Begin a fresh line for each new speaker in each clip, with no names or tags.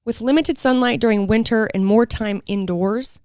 With limited sunlight during winter and more time indoors,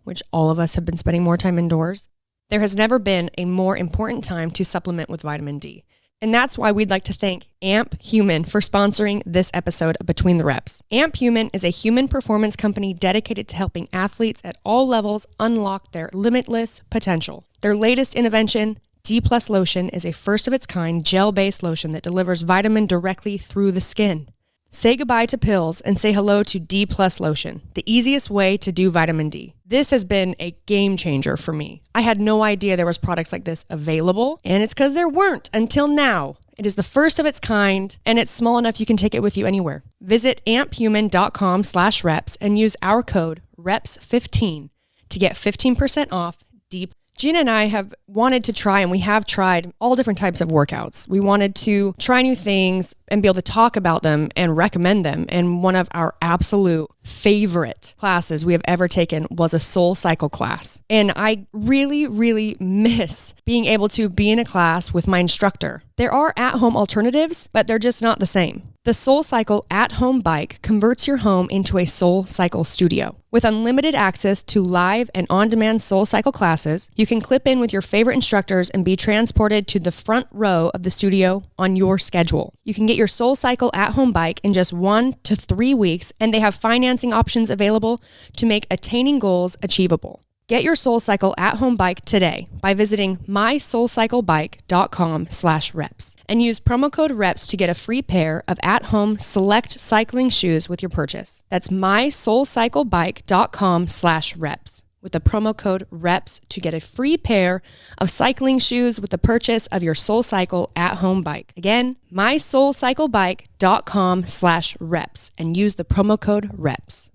which all of us have been spending more time indoors, there has never been a more important time to supplement with vitamin D. And that's why we'd like to thank Amp Human for sponsoring this episode of Between the Reps. Amp Human is a human performance company dedicated to helping athletes at all levels unlock their limitless potential. Their latest innovation, D+ Lotion, is a first-of-its-kind gel-based lotion that delivers vitamin directly through the skin. Say goodbye to pills and say hello to D+ Lotion, the easiest way to do vitamin D. This has been a game changer for me. I had no idea there was products like this available, and it's because there weren't until now. It is the first of its kind, and it's small enough you can take it with you anywhere. Visit amphuman.com/reps and use our code REPS15 to get 15% off D+. Jeanna and I have wanted to try, and we have tried all different types of workouts. We wanted to try new things and be able to talk about them and recommend them. And one of our absolute favorite classes we have ever taken was a Soul Cycle class. And I really, really miss being able to be in a class with my instructor. There are at-home alternatives, but they're just not the same. The Soul Cycle at-home bike converts your home into a Soul Cycle studio. With unlimited access to live and on-demand Soul Cycle classes, you can clip in with your favorite instructors and be transported to the front row of the studio on your schedule. You can get your Soul Cycle at-home bike in just 1 to 3 weeks, and they have financing options available to make attaining goals achievable. Get your Soul Cycle at-home bike today by visiting mysoulcyclebike.com/reps and use promo code REPS to get a free pair of at-home select cycling shoes with your purchase. That's mysoulcyclebike.com/reps with the promo code REPS to get a free pair of cycling shoes with the purchase of your Soul Cycle at-home bike. Again, mysoulcyclebike.com/reps and use the promo code REPS.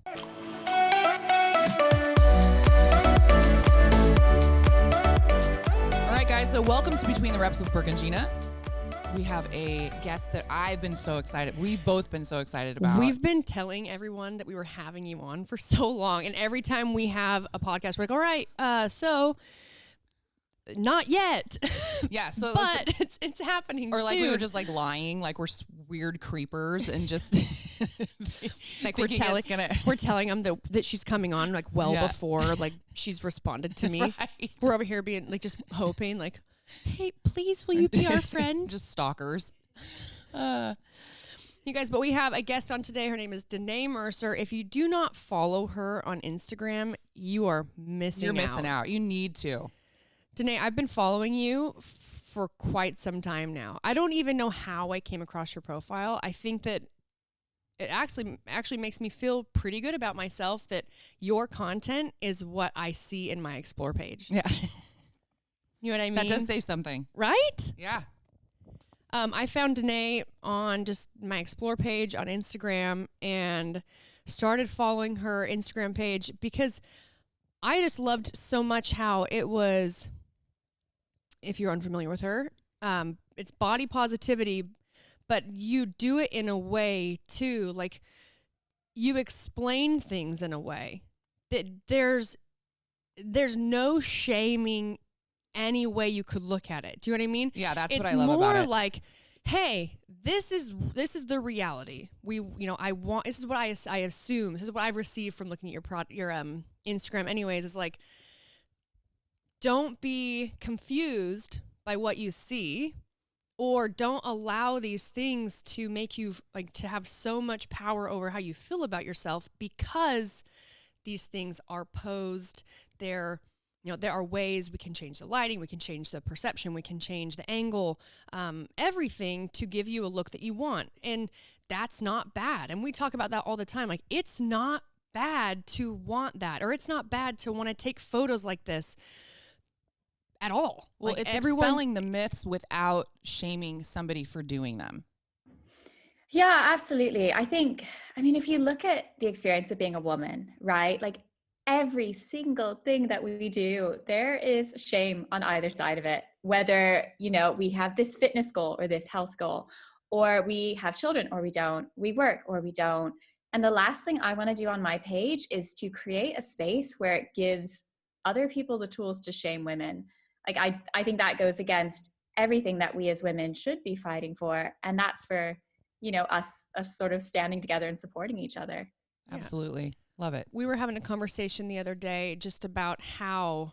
So welcome to Between the Reps with Brooke and Jeanna. We have a guest that we've both been so excited about.
We've been telling everyone that we were having you on for so long, and every time we have a podcast, we're like, all right, so not yet.
Yeah, so
but it's happening
or like
soon.
we were just like lying, like we're weird creepers and just
like we're telling them that she's coming on like before like she's responded to me.
Right.
We're over here being like just hoping like, hey, please will you be our friend?
Just stalkers.
You guys, but we have a guest on today. Her name is Danae Mercer. If you do not follow her on Instagram, you are missing out.
You're missing out. You need to.
Danae, I've been following you for quite some time now. I don't even know how I came across your profile. I think that it actually makes me feel pretty good about myself that your content is what I see in my Explore page.
Yeah.
You know what I mean?
That does say something.
Right?
Yeah.
I found Danae on just my Explore page on Instagram and started following her Instagram page because I just loved so much how it was, if you're unfamiliar with her, it's body positivity, but you do it in a way too, like you explain things in a way that there's no shaming any way you could look at it. Do you know what I mean?
Yeah, that's what I love about it.
It's more like, hey, this is the reality. This is what I assume. This is what I've received from looking at your Instagram anyways, is like, don't be confused by what you see, or don't allow these things to make you like to have so much power over how you feel about yourself, because these things are posed. There are ways we can change the lighting, we can change the perception, we can change the angle, everything to give you a look that you want. And that's not bad. And we talk about that all the time. Like, it's not bad to want that, or it's not bad to want to take photos like this at all.
Well,
like
it's expelling the myths without shaming somebody for doing them.
Yeah, absolutely. I mean, if you look at the experience of being a woman, right? Like every single thing that we do, there is shame on either side of it. Whether, we have this fitness goal or this health goal, or we have children or we don't, we work or we don't. And the last thing I want to do on my page is to create a space where it gives other people the tools to shame women. Like, I think that goes against everything that we as women should be fighting for. And that's for, us sort of standing together and supporting each other.
Absolutely. Love it.
We were having a conversation the other day just about how,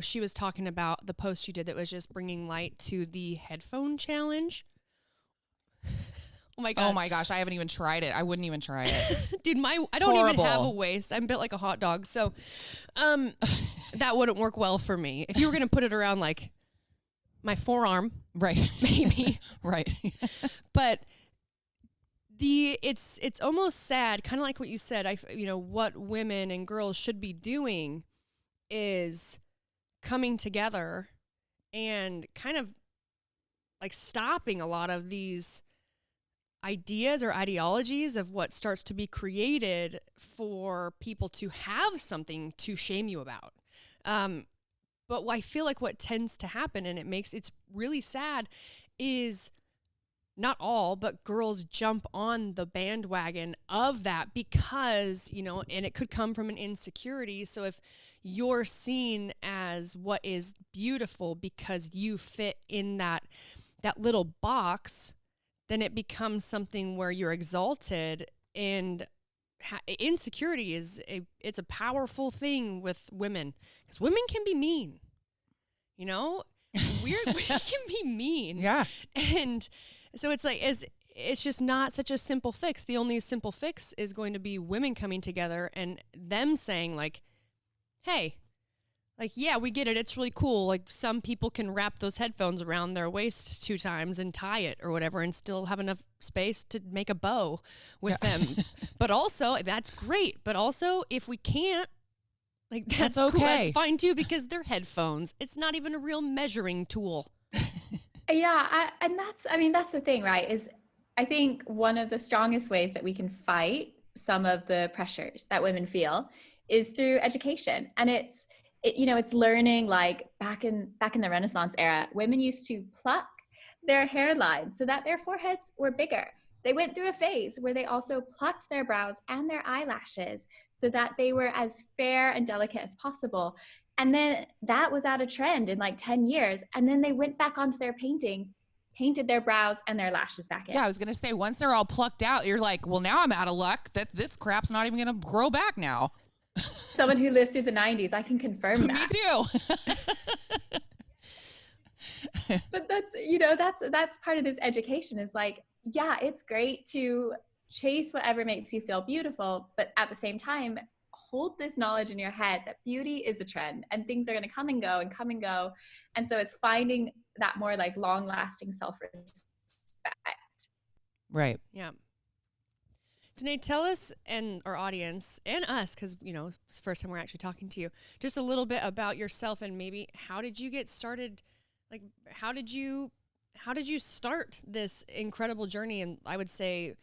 she was talking about the post you did that was just bringing light to the headphone challenge. Oh my God.
Oh my gosh. I haven't even tried it. I wouldn't even try it.
Dude, I don't even have a waist. I'm built like a hot dog. So, that wouldn't work well for me. If you were going to put it around like my forearm,
right.
maybe.
Right.
But it's almost sad, kind of like what you said. What women and girls should be doing is coming together and kind of like stopping a lot of these ideas or ideologies of what starts to be created for people to have something to shame you about. But I feel like what tends to happen, and it's really sad, is not all, but girls jump on the bandwagon of that because, and it could come from an insecurity. So if you're seen as what is beautiful because you fit in that little box, then it becomes something where you're exalted, and insecurity it's a powerful thing with women, because women can be mean, we can be mean.
Yeah.
And so it's like, it's just not such a simple fix. The only simple fix is going to be women coming together and them saying like, hey, like, yeah, we get it. It's really cool. Like, some people can wrap those headphones around their waist 2 times and tie it or whatever and still have enough space to make a bow with them. But also, that's great. But also, if we can't, like, that's okay. Cool. That's fine too, because they're headphones. It's not even a real measuring tool.
Yeah. That's the thing, right? Is I think one of the strongest ways that we can fight some of the pressures that women feel is through education. And it's learning, like back in the Renaissance era, women used to pluck their hairlines so that their foreheads were bigger. They went through a phase where they also plucked their brows and their eyelashes so that they were as fair and delicate as possible. And then that was out of trend in like 10 years. And then they went back onto their paintings, painted their brows and their lashes back in.
Yeah, I was going to say, once they're all plucked out, you're like, well, now I'm out of luck that this crap's not even going to grow back now.
Someone who lived through the 90s, I can confirm that.
Me
too. But that's part of this education, is like, yeah, it's great to chase whatever makes you feel beautiful, but at the same time, hold this knowledge in your head that beauty is a trend and things are going to come and go and come and go. And so it's finding that more like long lasting self-respect.
Right.
Yeah. Danae, tell us and our audience and us, because, it's the first time we're actually talking to you, just a little bit about yourself and maybe how did you get started? Like, how did you start this incredible journey? And I would say,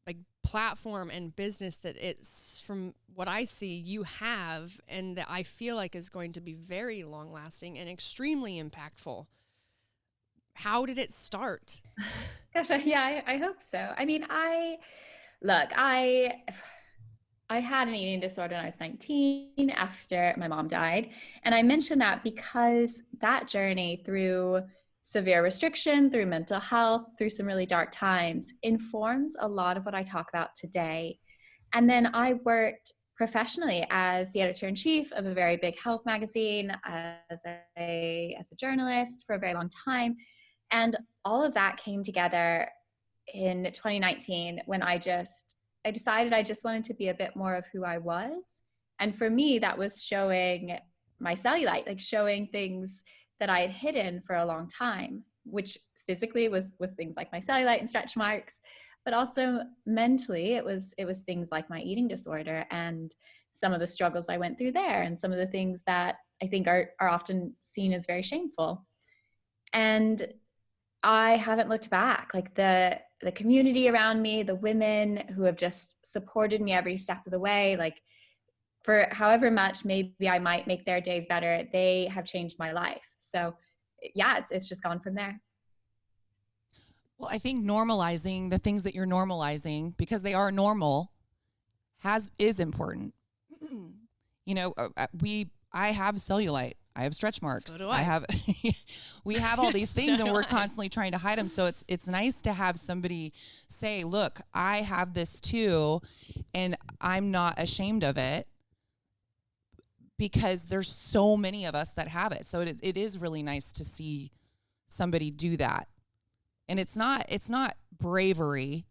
like, platform and business that it's, from what I see, you have, and that I feel like is going to be very long lasting and extremely impactful. How did it start?
Gosh, yeah, I hope so. I mean, I had an eating disorder when I was 19 after my mom died. And I mention that because that journey through severe restriction, through mental health, through some really dark times, informs a lot of what I talk about today. And then I worked professionally as the editor-in-chief of a very big health magazine, as a journalist for a very long time. And all of that came together in 2019 when I decided I just wanted to be a bit more of who I was. And for me, that was showing my cellulite, like showing things that I had hidden for a long time, which physically was things like my cellulite and stretch marks, but also mentally it was things like my eating disorder and some of the struggles I went through there and some of the things that I think are often seen as very shameful. And I haven't looked back. Like the community around me, the women who have just supported me every step of the way, like for however much maybe I might make their days better, they have changed my life. So yeah, it's just gone from there.
Well, I think normalizing the things that you're normalizing, because they are normal, is important. I have cellulite. I have stretch marks.
So do I.
have, we have all these things and we're constantly trying to hide them. So it's nice to have somebody say, look, I have this too, and I'm not ashamed of it, because there's so many of us that have it. So it is really nice to see somebody do that. And it's not bravery.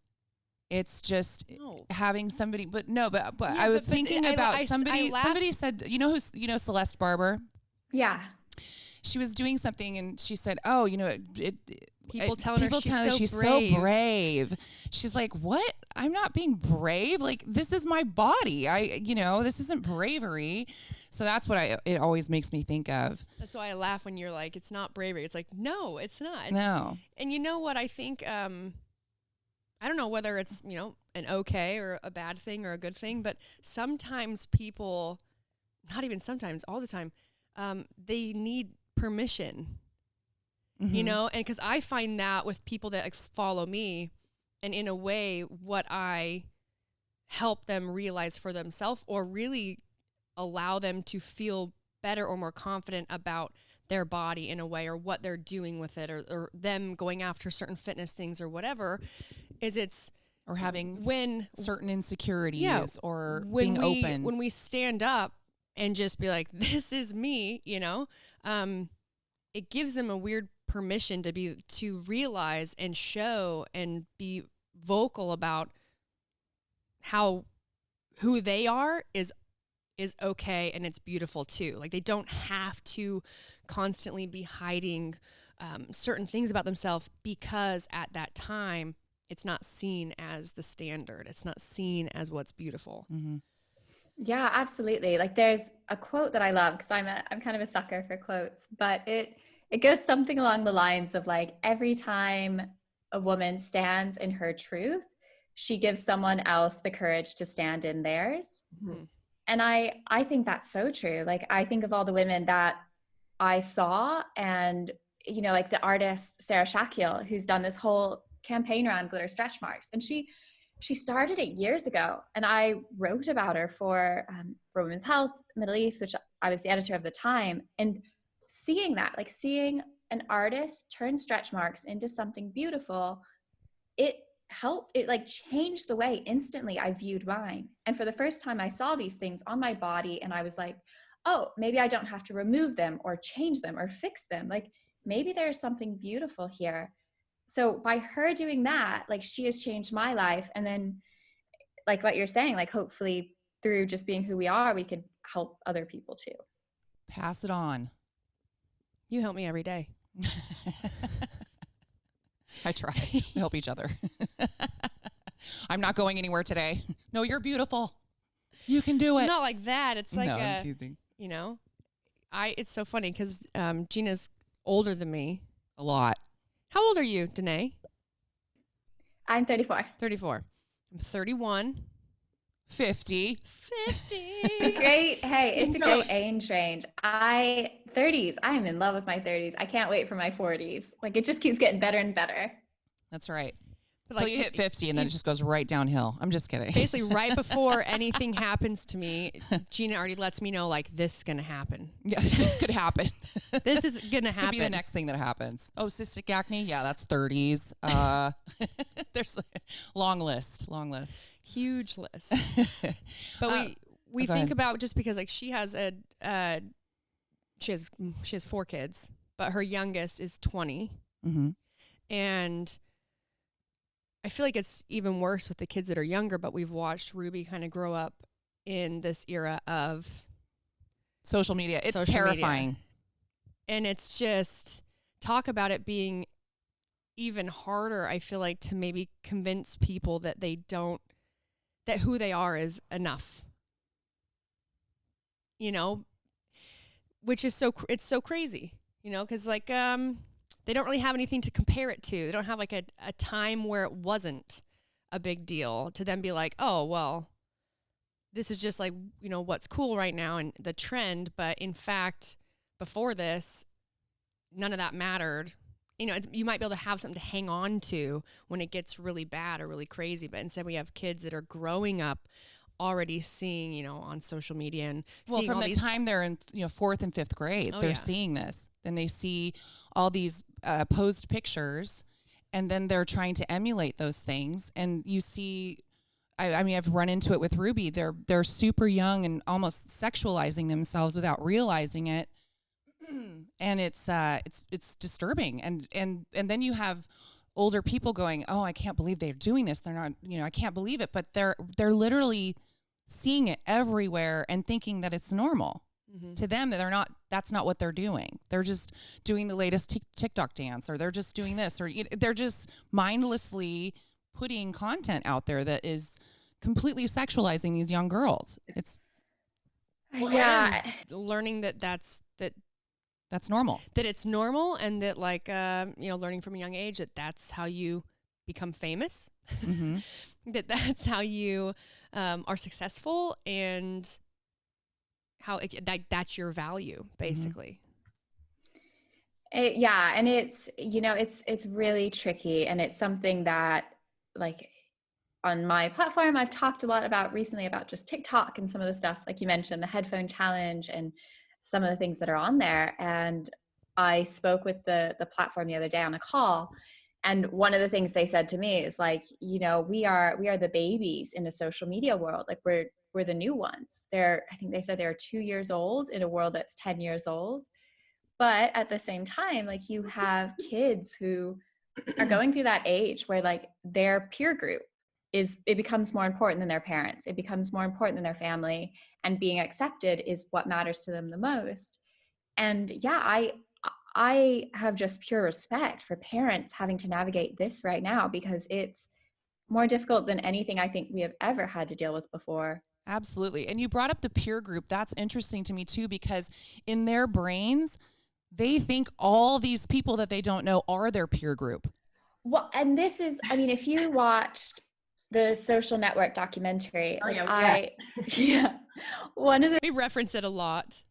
It's just having somebody, but I was thinking about somebody said, you know Celeste Barber?
Yeah.
She was doing something and she said,
people telling her she's
so brave. She's like, what? I'm not being brave. Like, this is my body. This isn't bravery. So that's what it always makes me think of.
That's why I laugh when you're like, it's not bravery. It's like, no, it's not.
No.
And you know what I think, I don't know whether it's, an okay or a bad thing or a good thing, but sometimes people, not even sometimes, all the time, they need permission, and because I find that with people that follow me, and in a way, what I help them realize for themselves, or really allow them to feel better or more confident about their body in a way, or what they're doing with it, or them going after certain fitness things or whatever, or
having certain insecurities, or being open.
When we stand up and just be like, this is me, it gives them a weird permission to realize and show and be vocal about who they are is okay, and it's beautiful too. Like, they don't have to constantly be hiding certain things about themselves, because at that time it's not seen as the standard. It's not seen as what's beautiful.
Mm-hmm.
Yeah, absolutely. Like, there's a quote that I love, because I'm kind of a sucker for quotes, but it goes something along the lines of like, every time a woman stands in her truth, she gives someone else the courage to stand in theirs.
Mm-hmm.
And I think that's so true. Like, I think of all the women that I saw, and, like the artist Sarah Shakiel, who's done this whole campaign around glitter stretch marks. And she started it years ago, and I wrote about her for Women's Health Middle East, which I was the editor of the time. And seeing an artist turn stretch marks into something beautiful, it changed the way instantly I viewed mine. And for the first time, I saw these things on my body, and I was like, oh, maybe I don't have to remove them or change them or fix them. Like, maybe there's something beautiful here. So by her doing that, like, she has changed my life. And then, like what you're saying, like, hopefully through just being who we are, we could help other people too.
Pass it on.
You help me every day.
I try. We help each other. I'm not going anywhere today. No, you're beautiful. You can do it.
Not like that. It's like,
I'm teasing.
It's so funny because Jeanna's older than me.
A lot.
How old are you, Danae?
I'm 34.
34. I'm 31.
50.
It's a great age range. 30s. I'm in love with my 30s. I can't wait for my 40s. Like, it just keeps getting better and better.
That's right. Until you hit 50, and then it just goes right downhill. I'm just kidding.
Basically, right before anything happens to me, Jeanna already lets me know, like, this is going to happen.
Yeah, this could happen.
This is going to happen.
Could be the next thing that happens. Oh, cystic acne? Yeah, that's 30s. There's a long list.
Huge list. But we think about, just because, like, she has she has 4 kids, but her youngest is 20.
Mm-hmm.
And I feel like it's even worse with the kids that are younger, but we've watched Ruby kind of grow up in this era of
social media. It's terrifying.
And it's just, talk about it being even harder, I feel like, to maybe convince people that that who they are is enough. Which is it's so crazy, because like, they don't really have anything to compare it to. They don't have like a time where it wasn't a big deal to then be like, oh, well, this is just like, what's cool right now and the trend. But in fact, before this, none of that mattered. You might be able to have something to hang on to when it gets really bad or really crazy. But instead we have kids that are growing up already seeing, you know, on social media and
well,
seeing
from
all
the
these.
time they're in, you know, 4th and 5th grade,
Oh,
they're
yeah.
seeing this. Then they see all these posed pictures, and then they're trying to emulate those things. And you see, I mean, I've run into it with Ruby. They're super young and almost sexualizing themselves without realizing it. And it's disturbing. And then you have older people going, "Oh, I can't believe they're doing this. They're not, you know, I can't believe it." But they're literally seeing it everywhere and thinking that it's normal.
Mm-hmm.
To them, that's not what they're doing. They're just doing the latest TikTok dance, or they're just doing this, or they're just mindlessly putting content out there that is completely sexualizing these young girls. It's
Yeah.
learning that's
normal.
that it's normal, and that like you know, learning from a young age that that's how you become famous.
Mm-hmm.
that's how you are successful, and how that's your value, basically.
Yeah, and it's, you know, it's really tricky, and it's something that, like, on my platform I've talked a lot about recently about just TikTok and some of the stuff, like you mentioned, the headphone challenge and some of the things that are on there. And I spoke with the platform the other day on a call, and one of the things they said to me is like, you know, we are the babies in the social media world. Like we're the new ones. I think they said they're 2 years old in a world that's 10 years old. But at the same time, like, you have kids who are going through that age where like their peer group it becomes more important than their parents. It becomes more important than their family, and being accepted is what matters to them the most. And yeah, I have just pure respect for parents having to navigate this right now, because it's more difficult than anything I think we have ever had to deal with before.
Absolutely. And you brought up the peer group. That's interesting to me too, because in their brains, they think all these people that they don't know are their peer group.
Well, and this is, I mean, if you watched the Social Network documentary, like yeah, one of the,
We reference it a lot.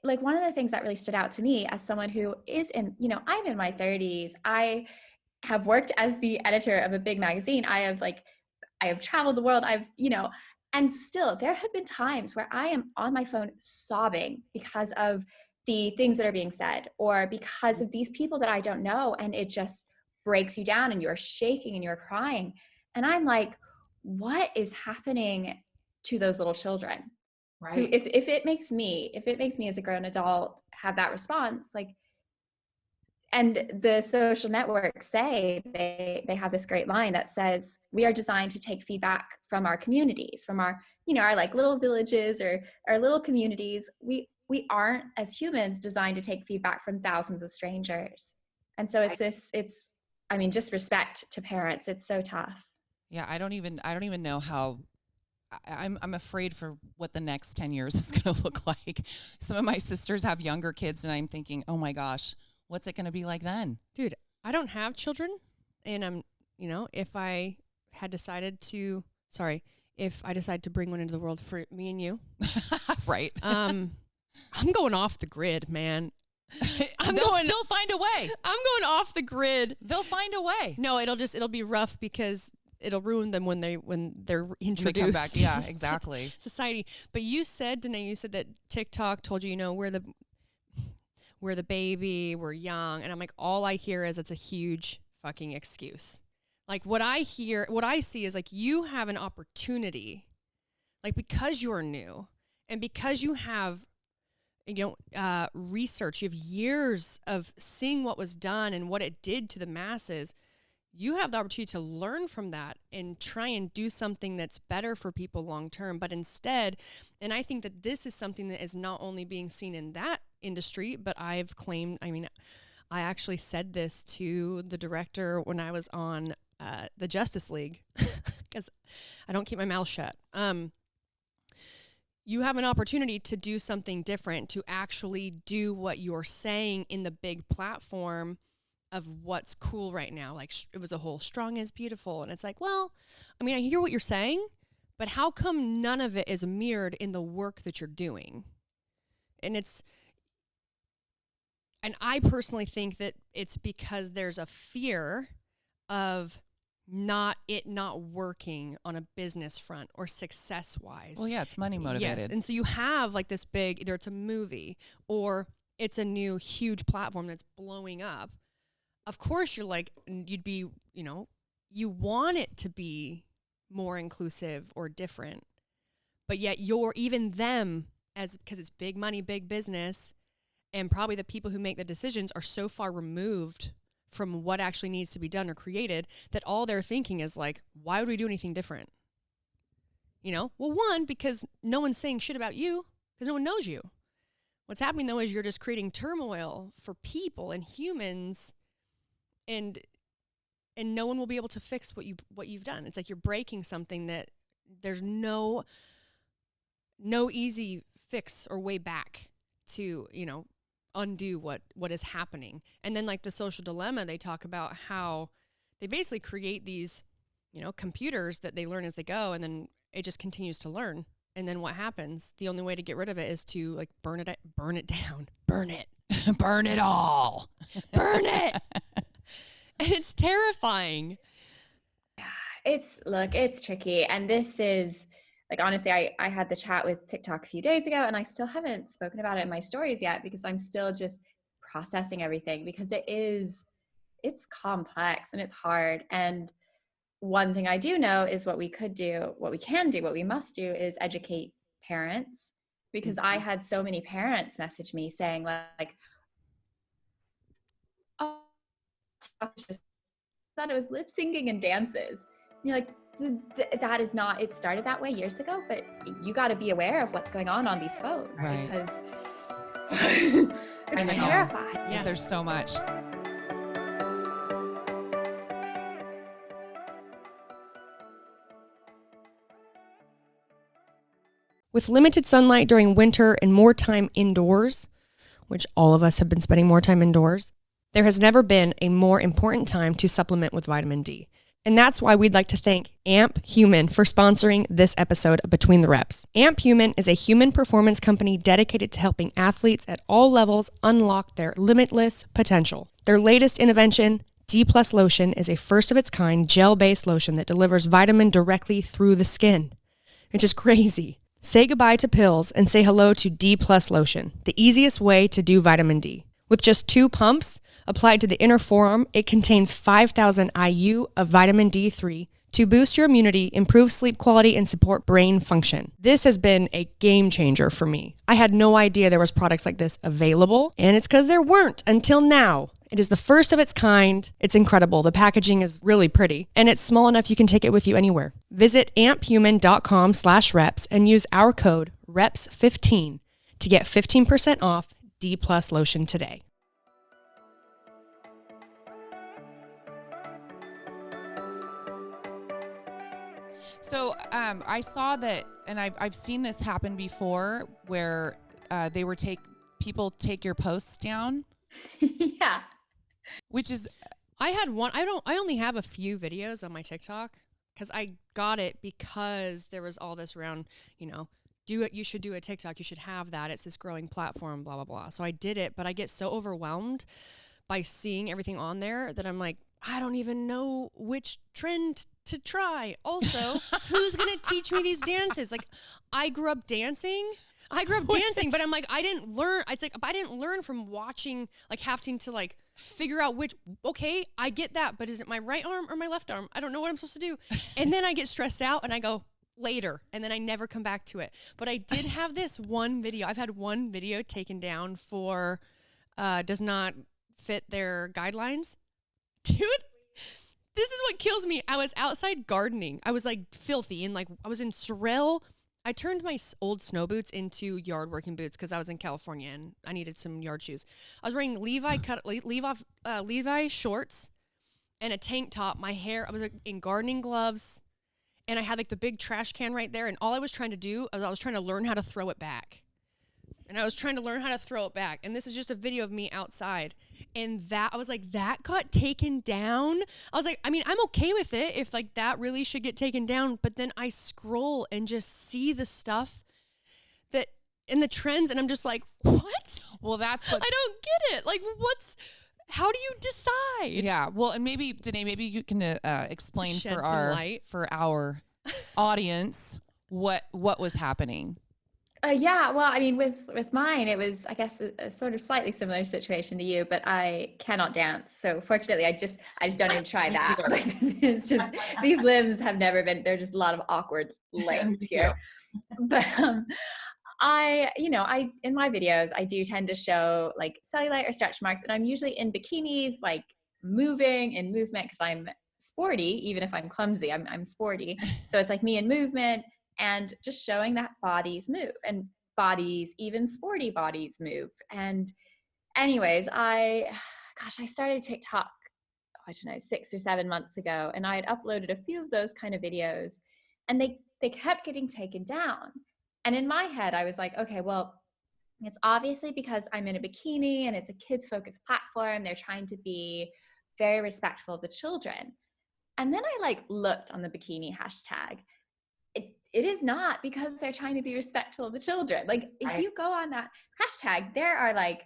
like, one of the things that really stood out to me as someone who is in, you know, I'm in my 30s. I have worked as the editor of a big magazine. I have traveled the world. You know, and still there have been times where I am on my phone sobbing because of the things that are being said, or because of these people that I don't know. And it just breaks you down, and you're shaking and you're crying. And I'm like, what is happening to those little children?
Right.
Who, if it makes me as a grown adult have that response, like, and the social networks say, they have this great line that says, we are designed to take feedback from our communities, from our, you know, our like little villages or our little communities. We aren't, as humans, designed to take feedback from thousands of strangers. And so it's I mean, just respect to parents. It's so tough.
Yeah, I don't even know how. I'm afraid for what the next 10 years is going to look like. Some of my sisters have younger kids, and I'm thinking, oh my gosh, what's it going to be like then?
Dude, I don't have children, and I'm, you know, if I decided to bring one into the world for me and you,
right?
I'm going off the grid, man.
They'll still find a way.
I'm going off the grid.
They'll find a way.
No, it'll be rough, because it'll ruin them when they're introduced.
They come back. Yeah, exactly.
Society. But you said, Danae, that TikTok told you, you know, we're the baby, we're young. And I'm like, all I hear is it's a huge fucking excuse. Like, what I see is like, you have an opportunity, like, because you're new and because you have, you know, research, you have years of seeing what was done and what it did to the masses. You have the opportunity to learn from that and try and do something that's better for people long term. But instead, and I think that this is something that is not only being seen in that industry, but I've claimed, I mean, I actually said this to the director when I was on the Justice League, because I don't keep my mouth shut. You have an opportunity to do something different, to actually do what you're saying in the big platform of what's cool right now. Like, it was a whole strong is beautiful. And it's like, well, I mean, I hear what you're saying, but how come none of it is mirrored in the work that you're doing? And I personally think that it's because there's a fear of not working on a business front or success wise.
Well, yeah, it's money motivated.
Yes. And so you have like this big, either it's a movie or it's a new huge platform that's blowing up. Of course you'd be, you want it to be more inclusive or different, but yet even them, because it's big money, big business, and probably the people who make the decisions are so far removed from what actually needs to be done or created that all they're thinking is like, why would we do anything different? Well, one, because no one's saying shit about you because no one knows you. What's happening though is you're just creating turmoil for people and humans, and no one will be able to fix what you've done. It's like you're breaking something that there's no easy fix or way back to, undo what is happening. And then like the social dilemma, they talk about how they basically create these, computers that they learn as they go, and then it just continues to learn. And then what happens? The only way to get rid of it is to like burn it down, burn it, burn it all, burn it. And it's terrifying.
It's tricky. And this is like, honestly, I had the chat with TikTok a few days ago, and I still haven't spoken about it in my stories yet because I'm still just processing everything, because it's complex and it's hard. And one thing I do know is what we must do is educate parents, because I had so many parents message me saying like, oh, I just thought it was lip syncing and dances. And you're like, that is not, it started that way years ago, but you got to be aware of what's going on these phones,
right?
Because it's terrifying.
Yeah, there's so much.
With limited sunlight during winter and more time indoors, which all of us have been spending more time indoors, there has never been a more important time to supplement with vitamin D. And that's why we'd like to thank Amp Human for sponsoring this episode of Between the Reps. Amp Human is a human performance company dedicated to helping athletes at all levels unlock their limitless potential. Their latest innovation, D+ Lotion, is a first-of-its-kind gel-based lotion that delivers vitamin directly through the skin, which is crazy. Say goodbye to pills and say hello to D+ Lotion, the easiest way to do vitamin D. With just 2 pumps applied to the inner forearm, it contains 5,000 IU of vitamin D3 to boost your immunity, improve sleep quality, and support brain function. This has been a game changer for me. I had no idea there was products like this available, and it's because there weren't until now. It is the first of its kind. It's incredible. The packaging is really pretty, and it's small enough you can take it with you anywhere. Visit amphuman.com/reps and use our code REPS15 to get 15% off D+ Lotion today.
So I saw that, and I've seen this happen before, where they were people take your posts down.
Yeah.
Which is,
I had one. I only have a few videos on my TikTok because I got it because there was all this around, you should do a TikTok. You should have that. It's this growing platform, blah, blah, blah. So I did it, but I get so overwhelmed by seeing everything on there that I'm like, I don't even know which trend to try. Also, who's going to teach me these dances? Like, I grew up dancing, but I'm like, I didn't learn. It's like, I didn't learn from watching, like having to like figure out okay, I get that, but is it my right arm or my left arm? I don't know what I'm supposed to do. And then I get stressed out and I go later, and then I never come back to it. But I did have this one video. I've had one video taken down for, does not fit their guidelines. Dude, this is what kills me. I was outside gardening. I was like filthy and like I was in Sorel. I turned my old snow boots into yard working boots because I was in California and I needed some yard shoes. I was wearing Levi shorts and a tank top. My hair, I was like, in gardening gloves, and I had like the big trash can right there. And all I was trying to do was I was trying to learn how to throw it back. And this is just a video of me outside. And I was like, that got taken down. I was like, I mean, I'm okay with it if like that really should get taken down. But then I scroll and just see the stuff that in the trends, and I'm just like, what?
Well, that's what
I don't get it. Like, How do you decide?
Yeah. Well, and maybe Danae, maybe you can explain
Shed
for
some light.
our audience what was happening.
Yeah, well, I mean, with mine, it was, I guess, a sort of slightly similar situation to you, but I cannot dance. So fortunately, I just don't even try that. Like, it's just these limbs have never been. There's just a lot of awkward limbs here. But I in my videos, I do tend to show like cellulite or stretch marks, and I'm usually in bikinis, like moving in movement because I'm sporty. Even if I'm clumsy, I'm sporty. So it's like me in movement. And just showing that bodies move, and bodies, even sporty bodies, move. And anyways, I started TikTok, I don't know, 6 or 7 months ago, and I had uploaded a few of those kind of videos, and they kept getting taken down. And in my head, I was like, okay, well, it's obviously because I'm in a bikini and it's a kids focused platform. They're trying to be very respectful of the children. And then I looked on the bikini hashtag. It is not because they're trying to be respectful of the children. Like, if you go on that hashtag, there are like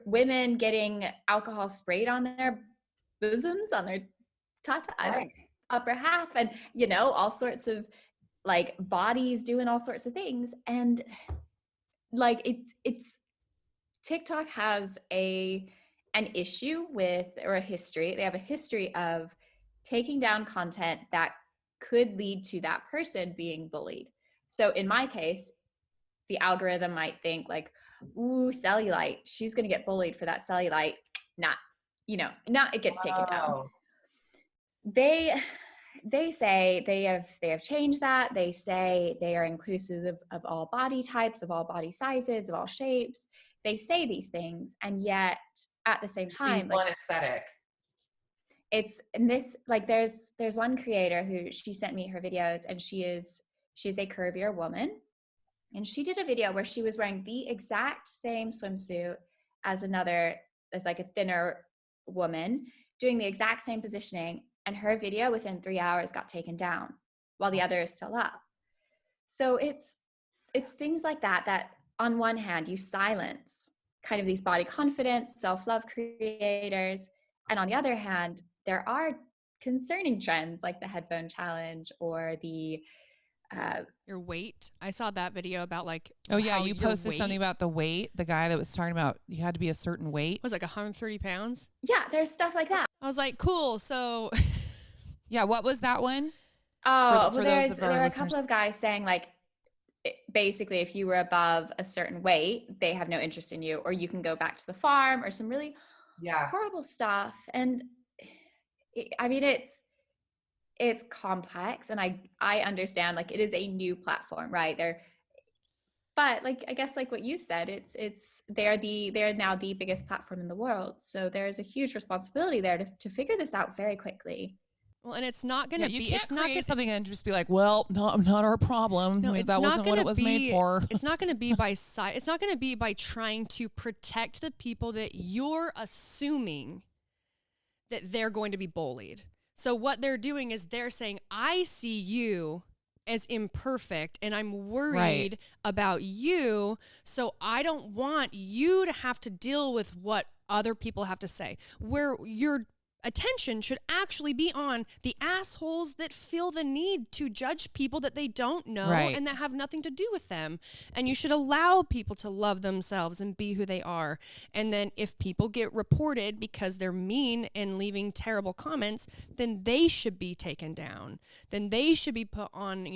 women getting alcohol sprayed on their bosoms, on their upper half, and all sorts of like bodies doing all sorts of things. And like it's TikTok has an issue with, or a history. They have a history of taking down content that could lead to that person being bullied. So in my case, the algorithm might think like, ooh, cellulite, she's going to get bullied for that cellulite. Not it gets taken down. They say they have changed that. They say they are inclusive of all body types, of all body sizes, of all shapes. They say these things, and yet at the same time,
one aesthetic.
It's, and this, like, there's one creator who, she sent me her videos, and she's a curvier woman, and she did a video where she was wearing the exact same swimsuit as like a thinner woman, doing the exact same positioning, and her video within 3 hours got taken down while the other is still up. So it's things like that on one hand you silence kind of these body confidence, self-love creators, and on the other hand there are concerning trends like the headphone challenge or the
your weight. I saw that video about like,
oh yeah, you posted something about the weight. The guy that was talking about you had to be a certain weight.
It was like 130 pounds.
Yeah, there's stuff like that.
I was like, cool. So
yeah, what was that one?
Oh, there were a couple of guys saying like, basically if you were above a certain weight, they have no interest in you, or you can go back to the farm, or some really horrible stuff. And I mean, it's complex, and I understand, like, it is a new platform, right? But like, I guess like what you said, they're now the biggest platform in the world. So there's a huge responsibility there to figure this out very quickly.
Well, and it's not going to be.
You can't
it's not
create something and just be like, well, not our problem.
No,
that wasn't what it was made for.
It's not going to be by side. It's not going to be by trying to protect the people that you're assuming that they're going to be bullied. So what they're doing is they're saying, I see you as imperfect, and I'm worried about you. So I don't want you to have to deal with what other people have to say. Where your attention should actually be on the assholes that feel the need to judge people that they don't know and that have nothing to do with them. And you should allow people to love themselves and be who they are. And then if people get reported because they're mean and leaving terrible comments, then they should be taken down. Then they should be put on,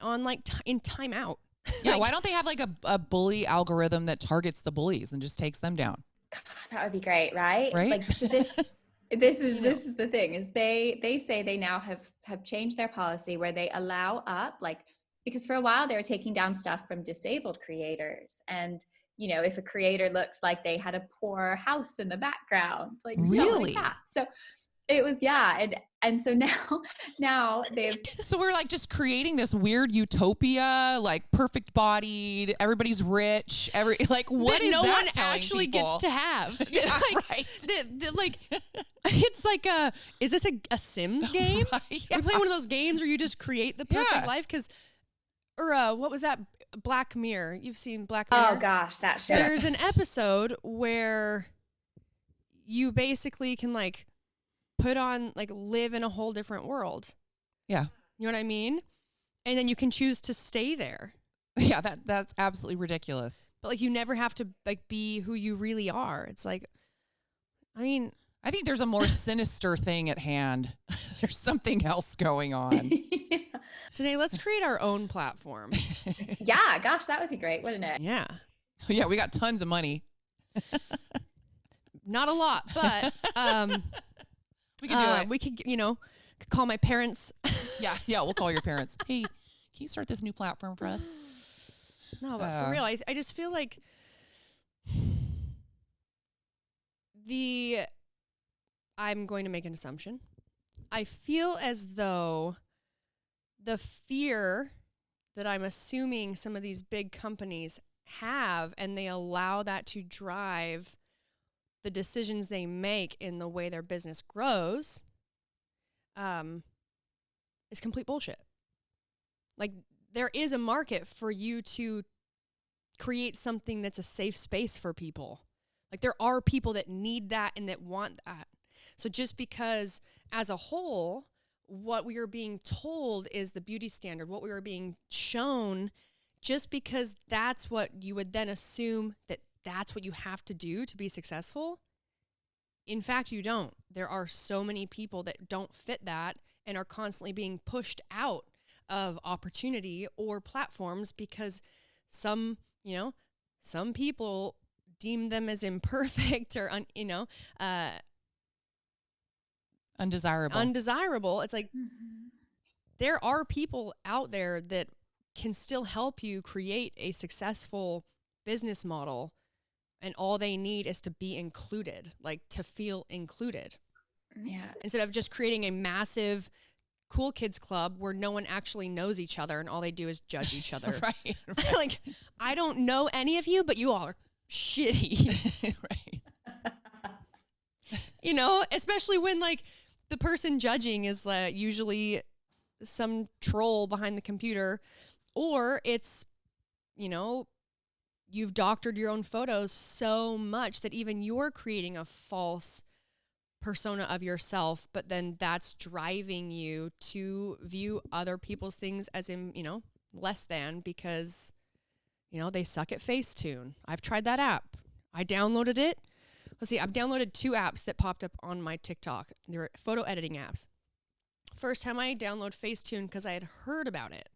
on like in timeout.
Yeah. Why don't they have like a bully algorithm that targets the bullies and just takes them down?
God, that would be great, right?
Right.
Like, so this is the thing, is they say they now have changed their policy where they allow up, like, because for a while they were taking down stuff from disabled creators, and if a creator looked like they had a poor house in the background, like stuff like that. So it was and so now they've
so we're like just creating this weird utopia, like perfect bodied, everybody's rich, what
that
is
no
that
one actually
people?
Gets to have.
Right.
It's like is this a Sims game? Are you playing one of those games where you just create the perfect life? Or what was that? Black Mirror. You've seen Black Mirror?
Oh gosh, that show.
There's an episode where you basically can like put on, like live in a whole different world.
Yeah.
You know what I mean? And then you can choose to stay there.
Yeah, that's absolutely ridiculous.
But like you never have to like be who you really are. It's like, I mean,
I think there's a more sinister thing at hand. There's something else going on.
Yeah.
Danae, let's create our own platform.
Yeah, gosh, that would be great, wouldn't it?
Yeah.
Yeah, we got tons of money.
Not a lot, but
We can do it.
we could, call my parents.
Yeah, we'll call your parents. Hey, can you start this new platform for us?
No, but for real, I just feel like I'm going to make an assumption. I feel as though the fear that I'm assuming some of these big companies have, and they allow that to drive the decisions they make in the way their business grows, is complete bullshit. Like, there is a market for you to create something that's a safe space for people. Like, there are people that need that and that want that. So just because as a whole, what we are being told is the beauty standard, what we are being shown, just because that's what you would then assume that that's what you have to do to be successful. In fact, you don't. There are so many people that don't fit that and are constantly being pushed out of opportunity or platforms because some people deem them as imperfect or undesirable. It's like there are people out there that can still help you create a successful business model, and all they need is to be included, like to feel included.
Yeah.
Instead of just creating a massive cool kids club where no one actually knows each other and all they do is judge each other.
Right.
Like, I don't know any of you, but you all are shitty.
Right.
Especially when like the person judging is usually some troll behind the computer, or it's, you've doctored your own photos so much that even you're creating a false persona of yourself, but then that's driving you to view other people's things as in, less than because, they suck at Facetune. I've tried that app. I downloaded it. Let's see, I've downloaded 2 apps that popped up on my TikTok. They're photo editing apps. First time I download Facetune because I had heard about it.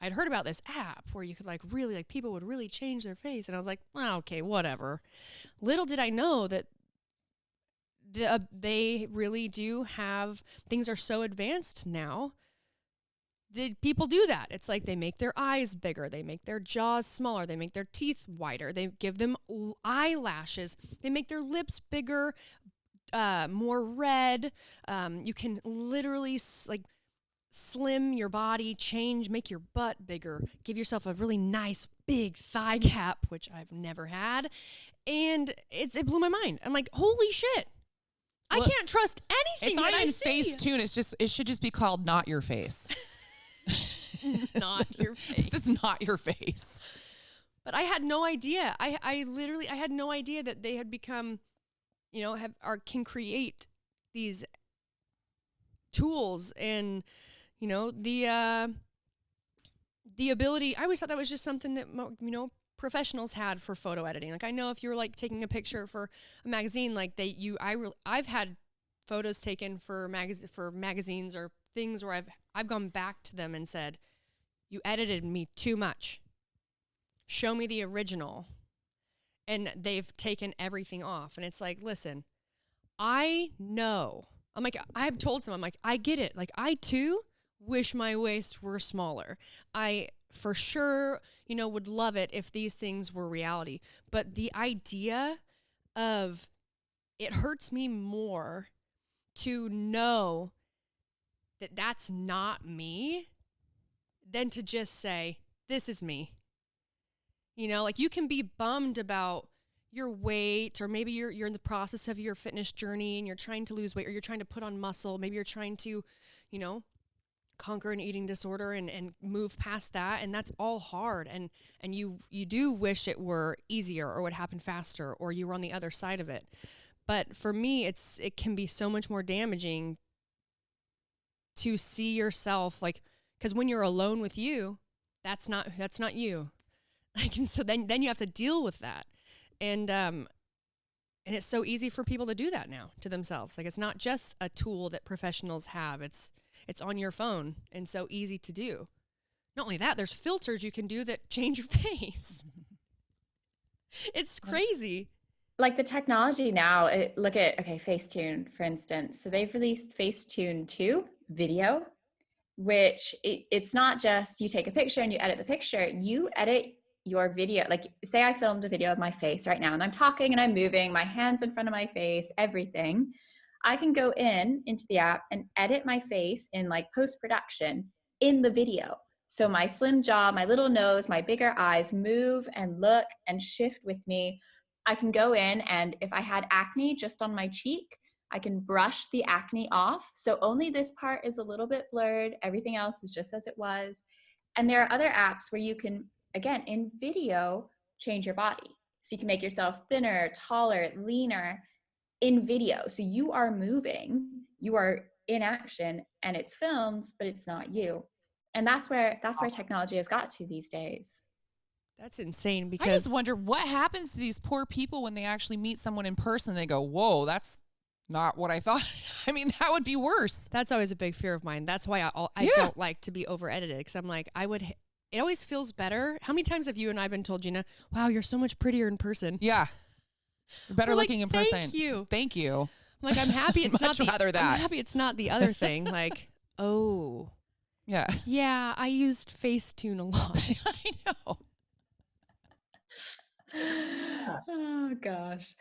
I'd heard about this app where you could really people would really change their face. And I was like, well, okay, whatever. Little did I know that they really do have, things are so advanced now that people do that. It's like they make their eyes bigger. They make their jaws smaller. They make their teeth wider. They give them eyelashes. They make their lips bigger, more red. You can literally slim your body, make your butt bigger, give yourself a really nice big thigh gap, which I've never had. And it blew my mind. I'm like, holy shit. I can't trust anything that I see.
It's not even Facetune. It should just be called Not Your Face.
Not your face.
This is not your face.
But I had no idea. I literally had no idea that they had become, can create these tools and, the ability. I always thought that was just something that, professionals had for photo editing. Like, I know if you're like taking a picture for a magazine, like I've had photos taken for magazines or things where I've gone back to them and said, you edited me too much. Show me the original. And they've taken everything off. And it's like, listen, I know. I'm like, I've told someone, I'm like, I get it. Like, I too wish my waist were smaller. I for sure, would love it if these things were reality. But the idea of it hurts me more to know that that's not me than to just say, this is me. You can be bummed about your weight, or maybe you're in the process of your fitness journey and you're trying to lose weight, or you're trying to put on muscle. Maybe you're trying to, conquer an eating disorder and move past that. And that's all hard. And you do wish it were easier or would happen faster or you were on the other side of it. But for me, it can be so much more damaging to see yourself like, because when you're alone with you, that's not you. Like, and so then you have to deal with that. And it's so easy for people to do that now to themselves. Like, it's not just a tool that professionals have. It's on your phone and so easy to do. Not only that, there's filters you can do that change your face. It's crazy.
Like the technology now, look at, Facetune, for instance. So they've released Facetune 2 video, which it's not just you take a picture and you edit the picture, you edit your video. Like, say I filmed a video of my face right now and I'm talking and I'm moving, my hands in front of my face, everything. I can go into the app and edit my face in like post-production in the video. So my slim jaw, my little nose, my bigger eyes move and look and shift with me. I can go in, and if I had acne just on my cheek, I can brush the acne off. So only this part is a little bit blurred. Everything else is just as it was. And there are other apps where you can, again, in video, change your body. So you can make yourself thinner, taller, leaner in video. So you are moving, you are in action, and it's filmed, but it's not you. And that's where technology has got to these days.
That's insane, because
I just wonder what happens to these poor people when they actually meet someone in person. They go, whoa, that's not what I thought. I mean, that would be worse.
That's always a big fear of mine. That's why I don't like to be over edited, because I'm like, it always feels better. How many times have you and I been told, Jeanna, wow, you're so much prettier in person?
Yeah. You're better looking in person.
Thank you.
Thank you.
I'm like, I'm happy it's not
rather that.
I'm happy it's not the other thing. Like, oh.
Yeah.
Yeah, I used Facetune a lot.
I know.
Oh gosh.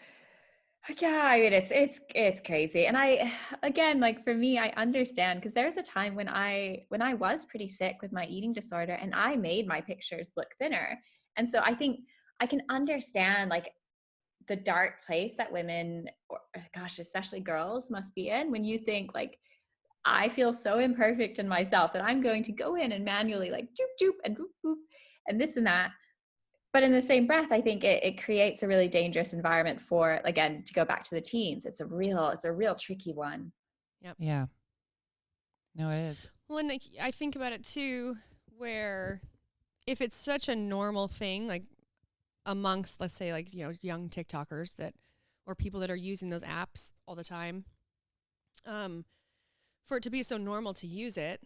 Yeah, I mean it's crazy. And I, again, like for me, I understand, because there's a time when I was pretty sick with my eating disorder and I made my pictures look thinner. And so I think I can understand like the dark place that women, or gosh, especially girls, must be in when you think like, I feel so imperfect in myself that I'm going to go in and manually like doop doop and whoop whoop and this and that. But in the same breath, I think it creates a really dangerous environment for, again, to go back to the teens. It's a real tricky one.
Yep.
Yeah. No, it is.
Well, and I think about it too, where if it's such a normal thing, like amongst, let's say, like, you know, young TikTokers or people that are using those apps all the time, for it to be so normal to use it,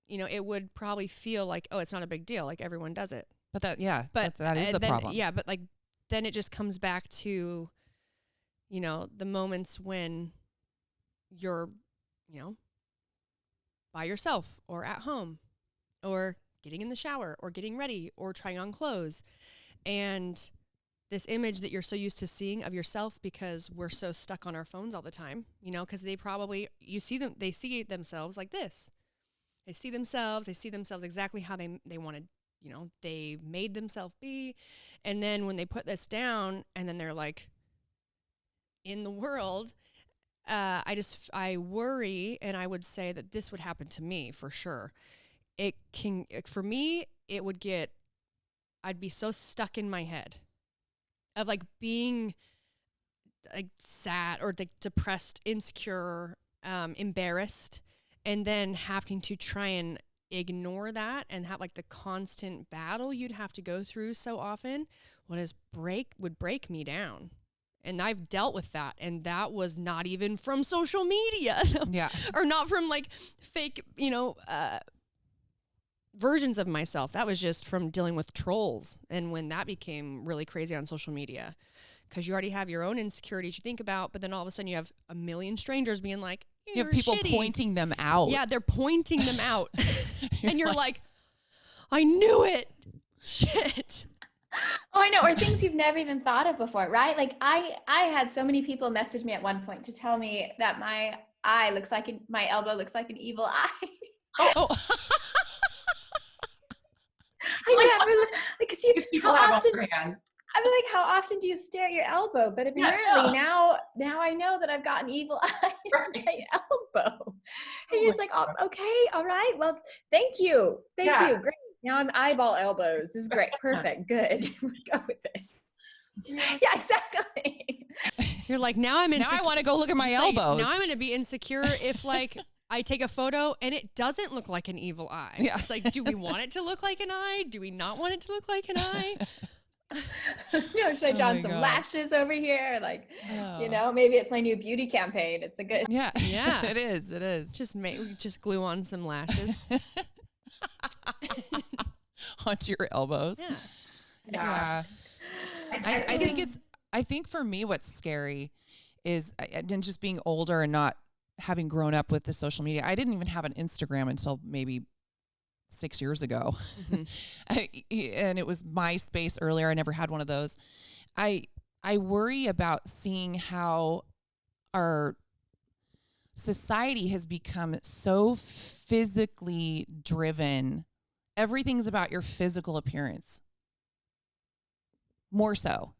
you know, it would probably feel like, oh, it's not a big deal. Like everyone does it.
But that is the problem.
Yeah, but like then it just comes back to, you know, the moments when you're, you know, by yourself or at home or getting in the shower or getting ready or trying on clothes. And this image that you're so used to seeing of yourself, because we're so stuck on our phones all the time, you know, because they see themselves like this. They see themselves exactly how they wanted, you know, they made themselves be. And then when they put this down and then they're like in the world, I worry, and I would say that this would happen to me for sure. For me, I'd be so stuck in my head of like being like sad or like depressed, insecure, embarrassed, and then having to try and ignore that and have like the constant battle you'd have to go through so often would break me down. And I've dealt with that, and that was not even from social media. Or not from like fake, you know, versions of myself. That was just from dealing with trolls. And when that became really crazy on social media, because you already have your own insecurities you think about, but then all of a sudden you have a million strangers being like,
you have people
shitty.
pointing them out.
Yeah, they're pointing them out. And you're like, I knew it. Shit.
Oh, I know. Or things you've never even thought of before, right? Like I had so many people message me at one point to tell me that my elbow looks like an evil eye.
Oh.
I never, because how often, I'm like, how often do you stare at your elbow? But apparently now I know that I've got an evil eye in my elbow. And you're just like, oh, okay, all right. Well, thank you. Thank you. Great. Now I'm eyeball elbows. This is great. Perfect. Good. Go with it. Yeah, exactly.
You're like, now I'm insecure.
Now I want to go look at my elbows.
Now I'm going to be insecure if like I take a photo and it doesn't look like an evil eye.
Yeah.
It's like, do we want it to look like an eye? Do we not want it to look like an eye?
Should I draw on some lashes over here? Like, maybe it's my new beauty campaign. It's a good.
Yeah.
Yeah.
It is.
Just glue on some lashes.
Onto your elbows.
Yeah.
I think for me, what's scary is, and just being older and not having grown up with the social media. I didn't even have an Instagram until maybe 6 years ago. And it was MySpace earlier. I never had one of those. I worry about seeing how our society has become so physically driven. Everything's about your physical appearance. More so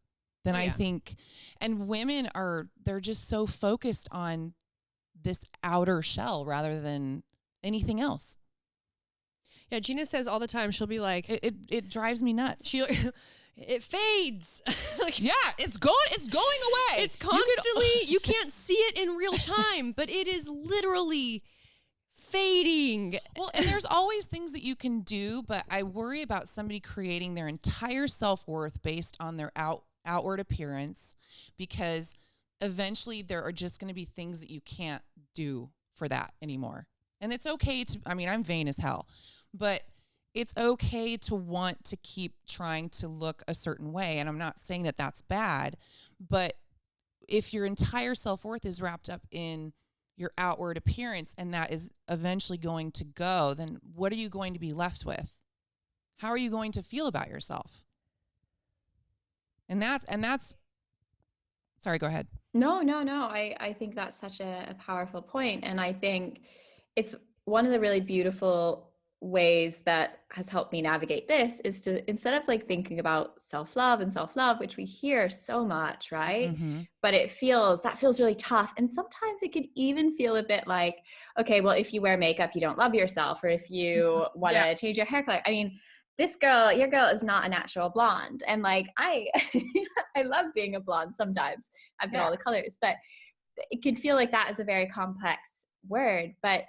than I think. And women they're just so focused on this outer shell rather than anything else.
Yeah, Jeanna says all the time, she'll be like,
it drives me nuts.
It fades.
It's going away.
It's constantly, you can't see it in real time, but it is literally fading.
Well, and there's always things that you can do, but I worry about somebody creating their entire self-worth based on their outward appearance, because eventually there are just going to be things that you can't do for that anymore. And it's okay I'm vain as hell, but it's okay to want to keep trying to look a certain way. And I'm not saying that that's bad, but if your entire self-worth is wrapped up in your outward appearance and that is eventually going to go, then what are you going to be left with? How are you going to feel about yourself? And that's, sorry, go ahead.
No. I think that's such a powerful point. And I think it's one of the really beautiful ways that has helped me navigate this is to, instead of like thinking about self-love, which we hear so much, right?
Mm-hmm.
But that feels really tough. And sometimes it can even feel a bit like, okay, well, if you wear makeup, you don't love yourself. Or if you want to change your hair color. I mean, your girl is not a natural blonde. And like, I love being a blonde sometimes. I've got all the colors, but it can feel like that is a very complex word. But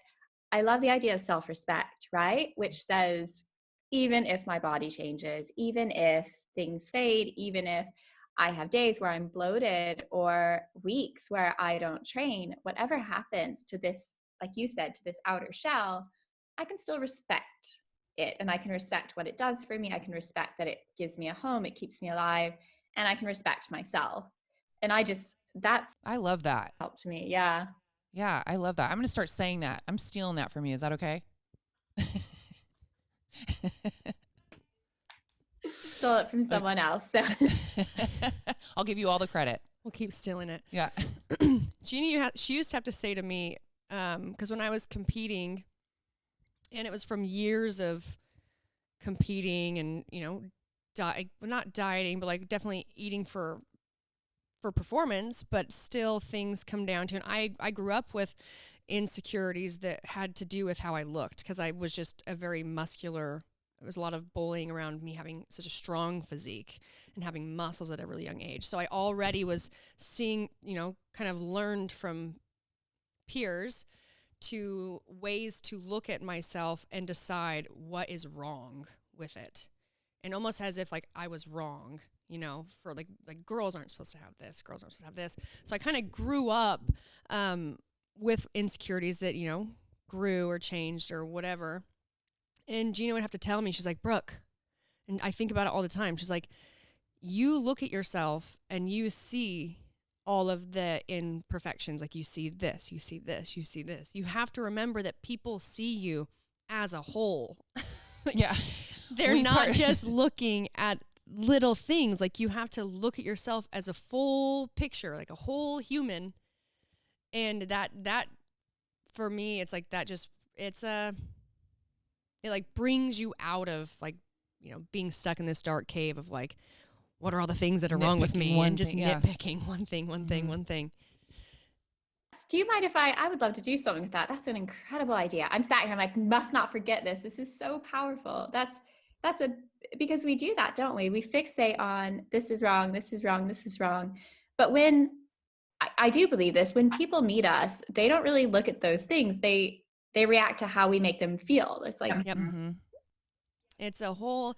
I love the idea of self-respect, right? Which says, even if my body changes, even if things fade, even if I have days where I'm bloated or weeks where I don't train, whatever happens to this, like you said, to this outer shell, I can still respect it. And I can respect what it does for me. I can respect that it gives me a home, it keeps me alive, and I can respect myself. And I
love that.
Helped me. Yeah.
Yeah, I love that. I'm going to start saying that. I'm stealing that from you. Is that okay?
Stole it from someone else. So.
I'll give you all the credit.
We'll keep stealing it.
Yeah.
Jeannie, she used to have to say to me, because when I was competing, and it was from years of competing and, not dieting, but like definitely eating for performance, but still things come down to, and I grew up with insecurities that had to do with how I looked, because I was just a very muscular, there was a lot of bullying around me having such a strong physique and having muscles at a really young age. So I already was seeing, kind of learned from peers to ways to look at myself and decide what is wrong with it. And almost as if like I was wrong, for like girls aren't supposed to have this, girls aren't supposed to have this. So I kind of grew up with insecurities that, grew or changed or whatever. And Jeanna would have to tell me, she's like, Brooke, and I think about it all the time. She's like, you look at yourself and you see all of the imperfections. Like you see this, you see this, you see this. You have to remember that people see you as a whole.
Yeah.
They're not just looking at little things. Like you have to look at yourself as a full picture, like a whole human. And that for me, it's like that just, it like brings you out of like, being stuck in this dark cave of like, what are all the things that are wrong with me? And just nitpicking one thing.
Do you mind if I would love to do something with that. That's an incredible idea. I'm sat here, I'm like, must not forget this. This is so powerful. Because we do that, don't we? We fixate on this is wrong, this is wrong, this is wrong. But when I do believe this. When people meet us, they don't really look at those things. They react to how we make them feel. It's like,
Yep. It's a whole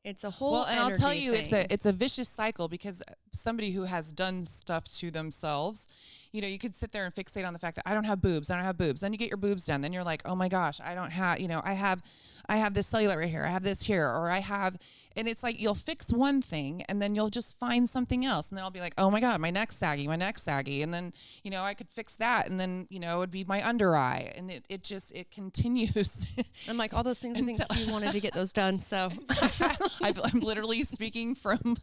Well, and I'll tell you,
thing.
it's a vicious cycle, because somebody who has done stuff to themselves, you could sit there and fixate on the fact that I don't have boobs. Then you get your boobs done. Then you're like, oh my gosh, I don't have, I have this cellulite right here. I have this here, or and it's like, you'll fix one thing and then you'll just find something else. And then I'll be like, oh my God, my neck's saggy. And then, I could fix that. And then, it would be my under eye, and it continues.
I'm like, all those things I think you wanted to get those done. So
I'm literally speaking from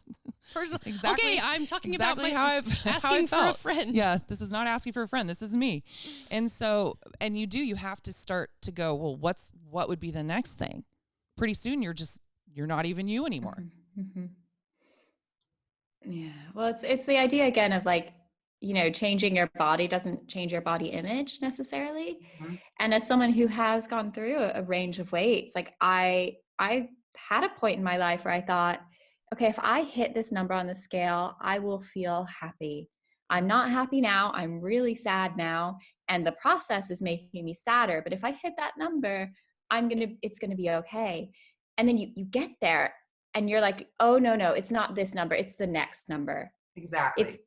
personal.
Exactly.
Okay, I'm talking
exactly
about asking for a friend.
Yeah, this is not asking for a friend. This is me. And so, and you have to start to go, well, what would be the next thing? Pretty soon you're not even you anymore.
Mm-hmm. Yeah. Well, it's the idea again of like, changing your body doesn't change your body image necessarily. Mm-hmm. And as someone who has gone through a range of weights, like I had a point in my life where I thought, okay, if I hit this number on the scale, I will feel happy. I'm not happy now. I'm really sad now. And the process is making me sadder. But if I hit that number, it's going to be okay. And then you get there and you're like, oh, no, it's not this number. It's the next number.
Exactly.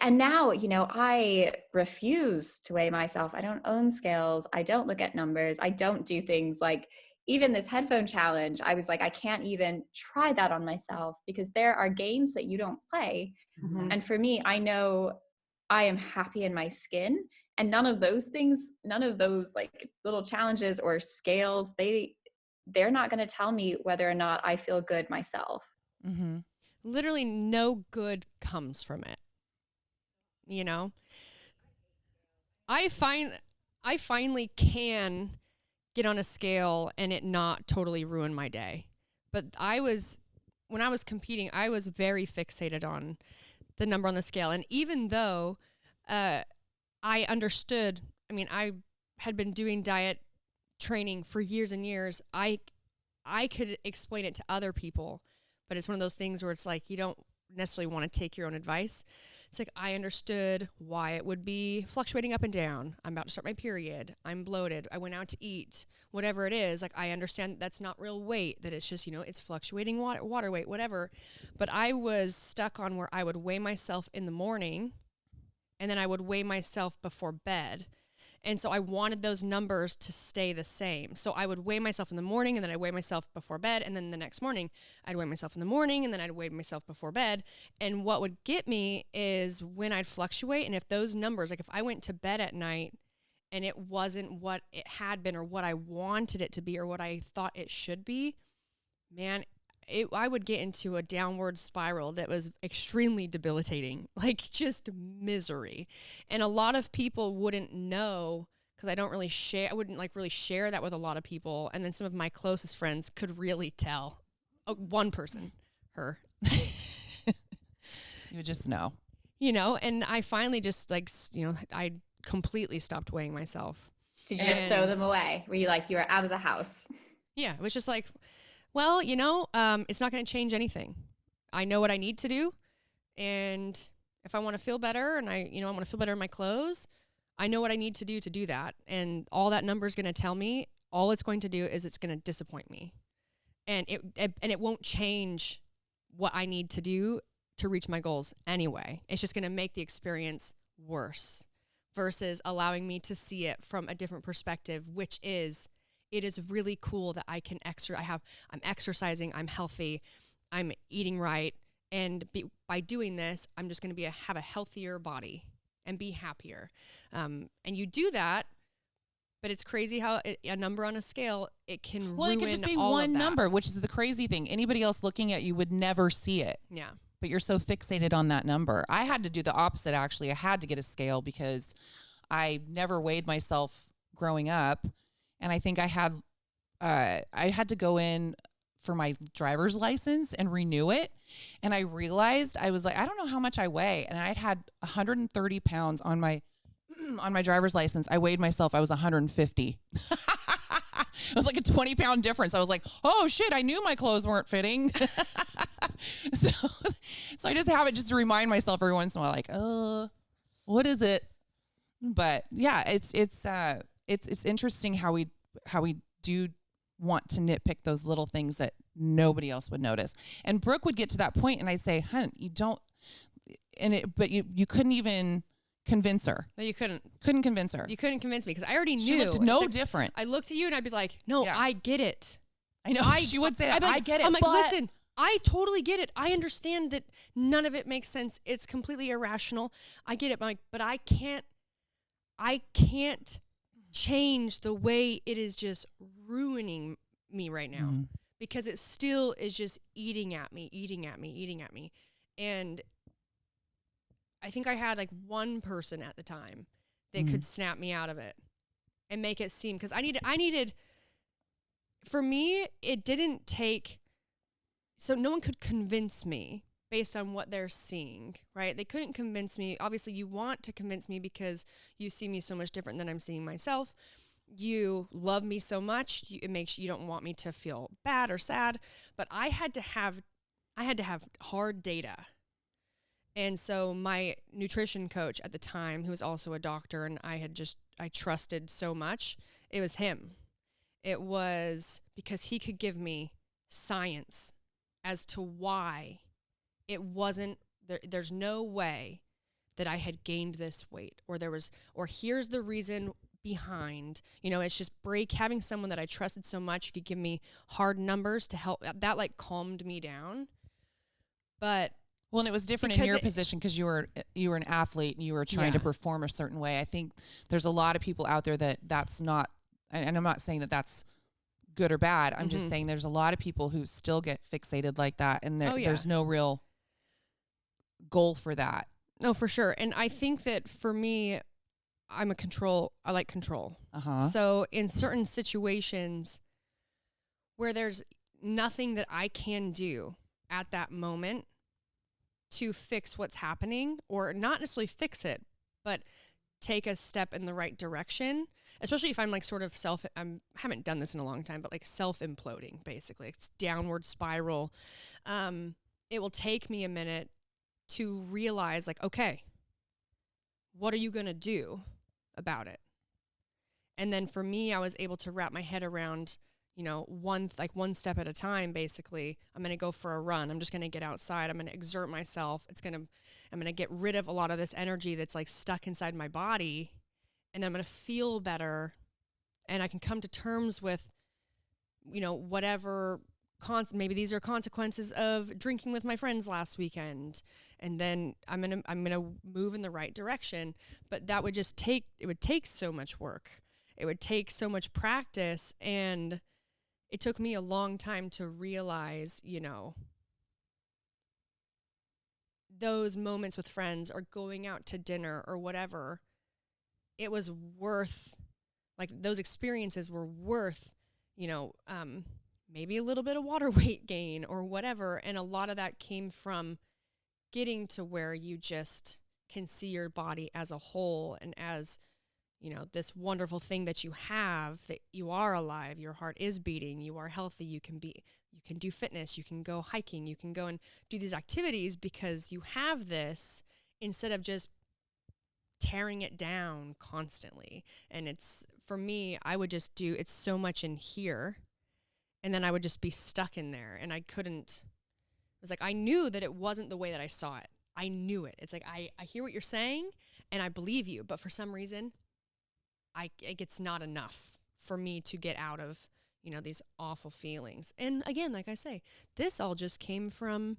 And now, I refuse to weigh myself. I don't own scales. I don't look at numbers. I don't do things like even this headphone challenge. I was like, I can't even try that on myself, because there are games that you don't play. Mm-hmm. And for me, I know I am happy in my skin, and none of those like little challenges or scales, they're not going to tell me whether or not I feel good myself.
Mm-hmm. Literally no good comes from it. I finally can get on a scale and it not totally ruin my day. But when I was competing, I was very fixated on the number on the scale. And even though I understood, I had been doing diet training for years and years, I could explain it to other people, but it's one of those things where it's like, you don't necessarily want to take your own advice. It's like, I understood why it would be fluctuating up and down. I'm about to start my period. I'm bloated. I went out to eat, whatever it is. Like, I understand that's not real weight, that it's just, it's fluctuating water weight, whatever. But I was stuck on where I would weigh myself in the morning and then I would weigh myself before bed. And so I wanted those numbers to stay the same. So I would weigh myself in the morning, and then I'd weigh myself before bed. And then the next morning, I'd weigh myself in the morning, and then I'd weigh myself before bed. And what would get me is when I'd fluctuate. And if those numbers, like if I went to bed at night and it wasn't what it had been or what I wanted it to be or what I thought it should be, man, I would get into a downward spiral that was extremely debilitating, like just misery. And a lot of people wouldn't know, because I wouldn't really share that with a lot of people. And then some of my closest friends could really tell. One person, her.
You would just know.
And I finally just I completely stopped weighing myself.
Did you just throw them away? Were you like, you were out of the house?
Yeah, it was just like, well, it's not going to change anything. I know what I need to do. And if I want to feel better and I want to feel better in my clothes, I know what I need to do that. And all that number is going to tell me, all it's going to do is it's going to disappoint me. And it won't change what I need to do to reach my goals anyway. It's just going to make the experience worse versus allowing me to see it from a different perspective, which is, it is really cool that I can I'm exercising, I'm healthy, I'm eating right. And by doing this, I'm just going to have a healthier body and be happier. And you do that, but it's crazy how a number on a scale, it can ruin
it could just be
all
one
of that.
number, which is the crazy thing. Anybody else looking at you would never see it.
Yeah.
But you're so fixated on that number. I had to do the opposite, actually. I had to get a scale because I never weighed myself growing up. And I think I had to go in for my driver's license and renew it. And I realized, I was like, I don't know how much I weigh. And I had 130 pounds on my driver's license. I weighed myself. I was 150. It was like a 20-pound difference. I was like, oh shit, I knew my clothes weren't fitting. So, so I just have it just to remind myself every once in a while, like, what is it? But yeah, it's interesting how we do want to nitpick those little things that nobody else would notice. And Brooke would get to that point, and I'd say, "Hun, you don't," but you couldn't even convince her.
No, you couldn't.
Couldn't convince her.
You couldn't convince me because I already knew.
She looked no different.
I looked at you and I'd be like, "No, yeah. I get it."
I know. She would say that.
Like,
I get it.
I'm like, listen. I totally get it. I understand that none of it makes sense. It's completely irrational. I get it. I'm like, but I can't change the way it is just ruining me right now because it still is just eating at me. And I think I had like one person at the time that could snap me out of it and make it seem, because I needed, for me, it didn't take, so no one could convince me based on what they're seeing, right? They couldn't convince me. Obviously, you want to convince me because you see me so much different than I'm seeing myself. You love me so much. It makes you don't want me to feel bad or sad. But I had to have hard data. And so my nutrition coach at the time, who was also a doctor, and I trusted so much, it was him. It was because he could give me science as to why it wasn't there. There's no way that I had gained this weight, or here's the reason behind, it's just having someone that I trusted so much who could give me hard numbers to help. That like calmed me down. But
well, and it was different in your position because you were an athlete and you were trying to perform a certain way. I think there's a lot of people out there that's not, and I'm not saying that that's good or bad. I'm just saying there's a lot of people who still get fixated like that, and there's no real goal for that.
No, for sure. And I think that for me, I like control. So in certain situations where there's nothing that I can do at that moment to fix what's happening, or not necessarily fix it, but take a step in the right direction, especially if I'm like sort of I haven't done this in a long time, but like self-imploding, basically. It's downward spiral. It will take me a minute to realize, like, okay, what are you going to do about it? And then for me, I was able to wrap my head around, one step at a time. Basically, I'm going to go for a run. I'm just going to get outside. I'm going to exert myself. I'm going to get rid of a lot of this energy that's like stuck inside my body. And then I'm going to feel better. And I can come to terms with, whatever, maybe these are consequences of drinking with my friends last weekend. And then I'm going to move in the right direction. But that would it would take so much work. It would take so much practice. And it took me a long time to realize, those moments with friends or going out to dinner or whatever, it was worth, like those experiences were worth, maybe a little bit of water weight gain or whatever. And a lot of that came from getting to where you just can see your body as a whole and as, this wonderful thing that you have, that you are alive, your heart is beating, you are healthy, you can do fitness, you can go hiking, you can go and do these activities because you have this, instead of just tearing it down constantly. And it's, for me, I would just it's so much in here, and then I would just be stuck in there, and I couldn't, it was like, I knew that it wasn't the way that I saw it. I knew it. It's like, I hear what you're saying and I believe you, but for some reason, it's not enough for me to get out of, these awful feelings. And again, like I say, this all just came from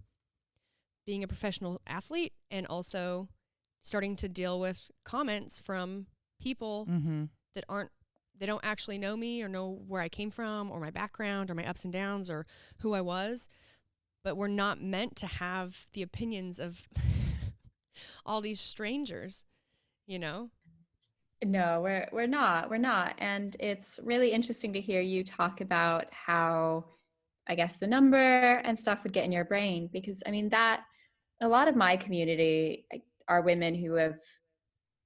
being a professional athlete and also starting to deal with comments from people that they don't actually know me or know where I came from or my background or my ups and downs or who I was, but we're not meant to have the opinions of all these strangers,
No, we're not. And it's really interesting to hear you talk about how, I guess, the number and stuff would get in your brain, because that a lot of my community are women who have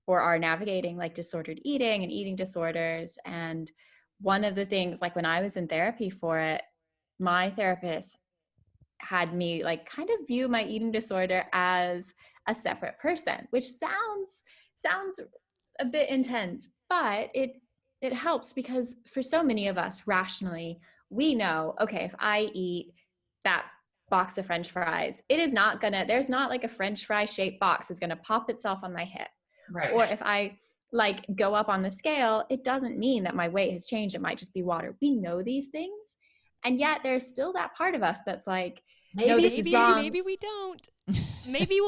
or are navigating like disordered eating and eating disorders. And one of the things, like when I was in therapy for it, my therapist had me like kind of view my eating disorder as a separate person, which sounds a bit intense, but it helps because for so many of us rationally, we know, okay, if I eat that box of French fries, it is not gonna, there's not like a French fry shaped box that's gonna pop itself on my hip.
Right.
Or if I like go up on the scale, it doesn't mean that my weight has changed. It might just be water. We know these things. And yet there's still that part of us that's like, no, this is wrong.
Maybe we don't. Maybe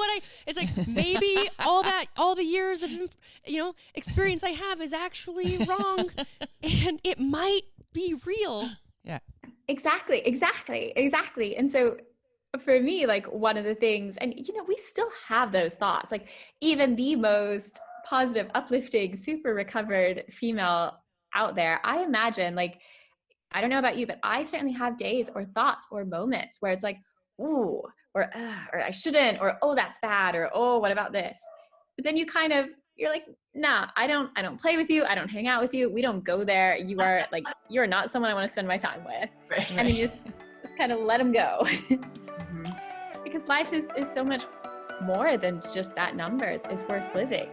it's like, maybe all the years of, experience I have is actually wrong and it might be real.
Yeah.
Exactly. And so for me, like one of the things, and we still have those thoughts, like even the most positive, uplifting, super recovered female out there, I imagine, like, I don't know about you, but I certainly have days or thoughts or moments where it's like, ooh, or I shouldn't, or, oh, that's bad, or, oh, what about this? But then you're like, nah, I don't play with you. I don't hang out with you. We don't go there. You're not someone I want to spend my time with.
Right.
And then you just kind of let them go. Mm-hmm. Because life is so much more than just that number. It's worth living.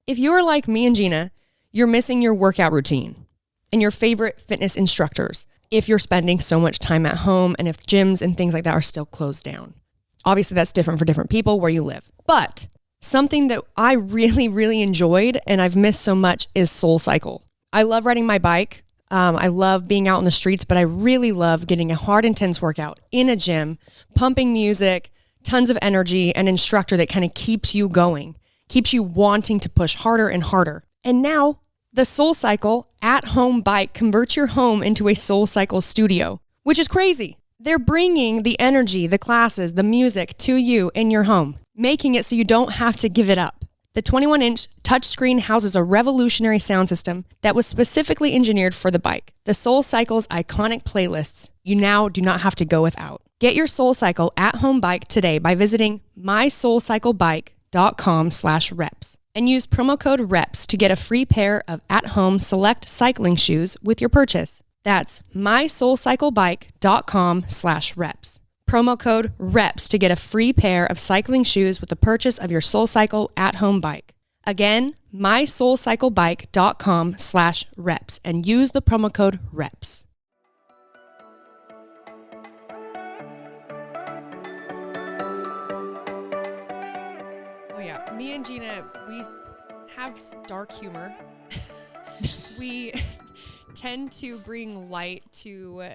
If you're like me and Jeanna, you're missing your workout routine and your favorite fitness instructors if you're spending so much time at home and if gyms and things like that are still closed down. Obviously, that's different for different people where you live. But something that I really, really enjoyed and I've missed so much is SoulCycle. I love riding my bike. I love being out in the streets, but I really love getting a hard, intense workout in a gym, pumping music, tons of energy, an instructor that kind of keeps you going, keeps you wanting to push harder and harder. And now the SoulCycle at-home bike converts your home into a SoulCycle studio, which is crazy. They're bringing the energy, the classes, the music to you in your home, making it so you don't have to give it up. The 21-inch touchscreen houses a revolutionary sound system that was specifically engineered for the bike. The SoulCycle's iconic playlists you now do not have to go without. Get your SoulCycle at-home bike today by visiting mysoulcyclebike.com/reps and use promo code REPS to get a free pair of at-home select cycling shoes with your purchase. That's mysoulcyclebike.com/reps. Promo code REPS to get a free pair of cycling shoes with the purchase of your SoulCycle at-home bike. Again, mysoulcyclebike.com/reps and use the promo code REPS. Oh yeah, me and Jeanna, we have dark humor. We tend to bring light to,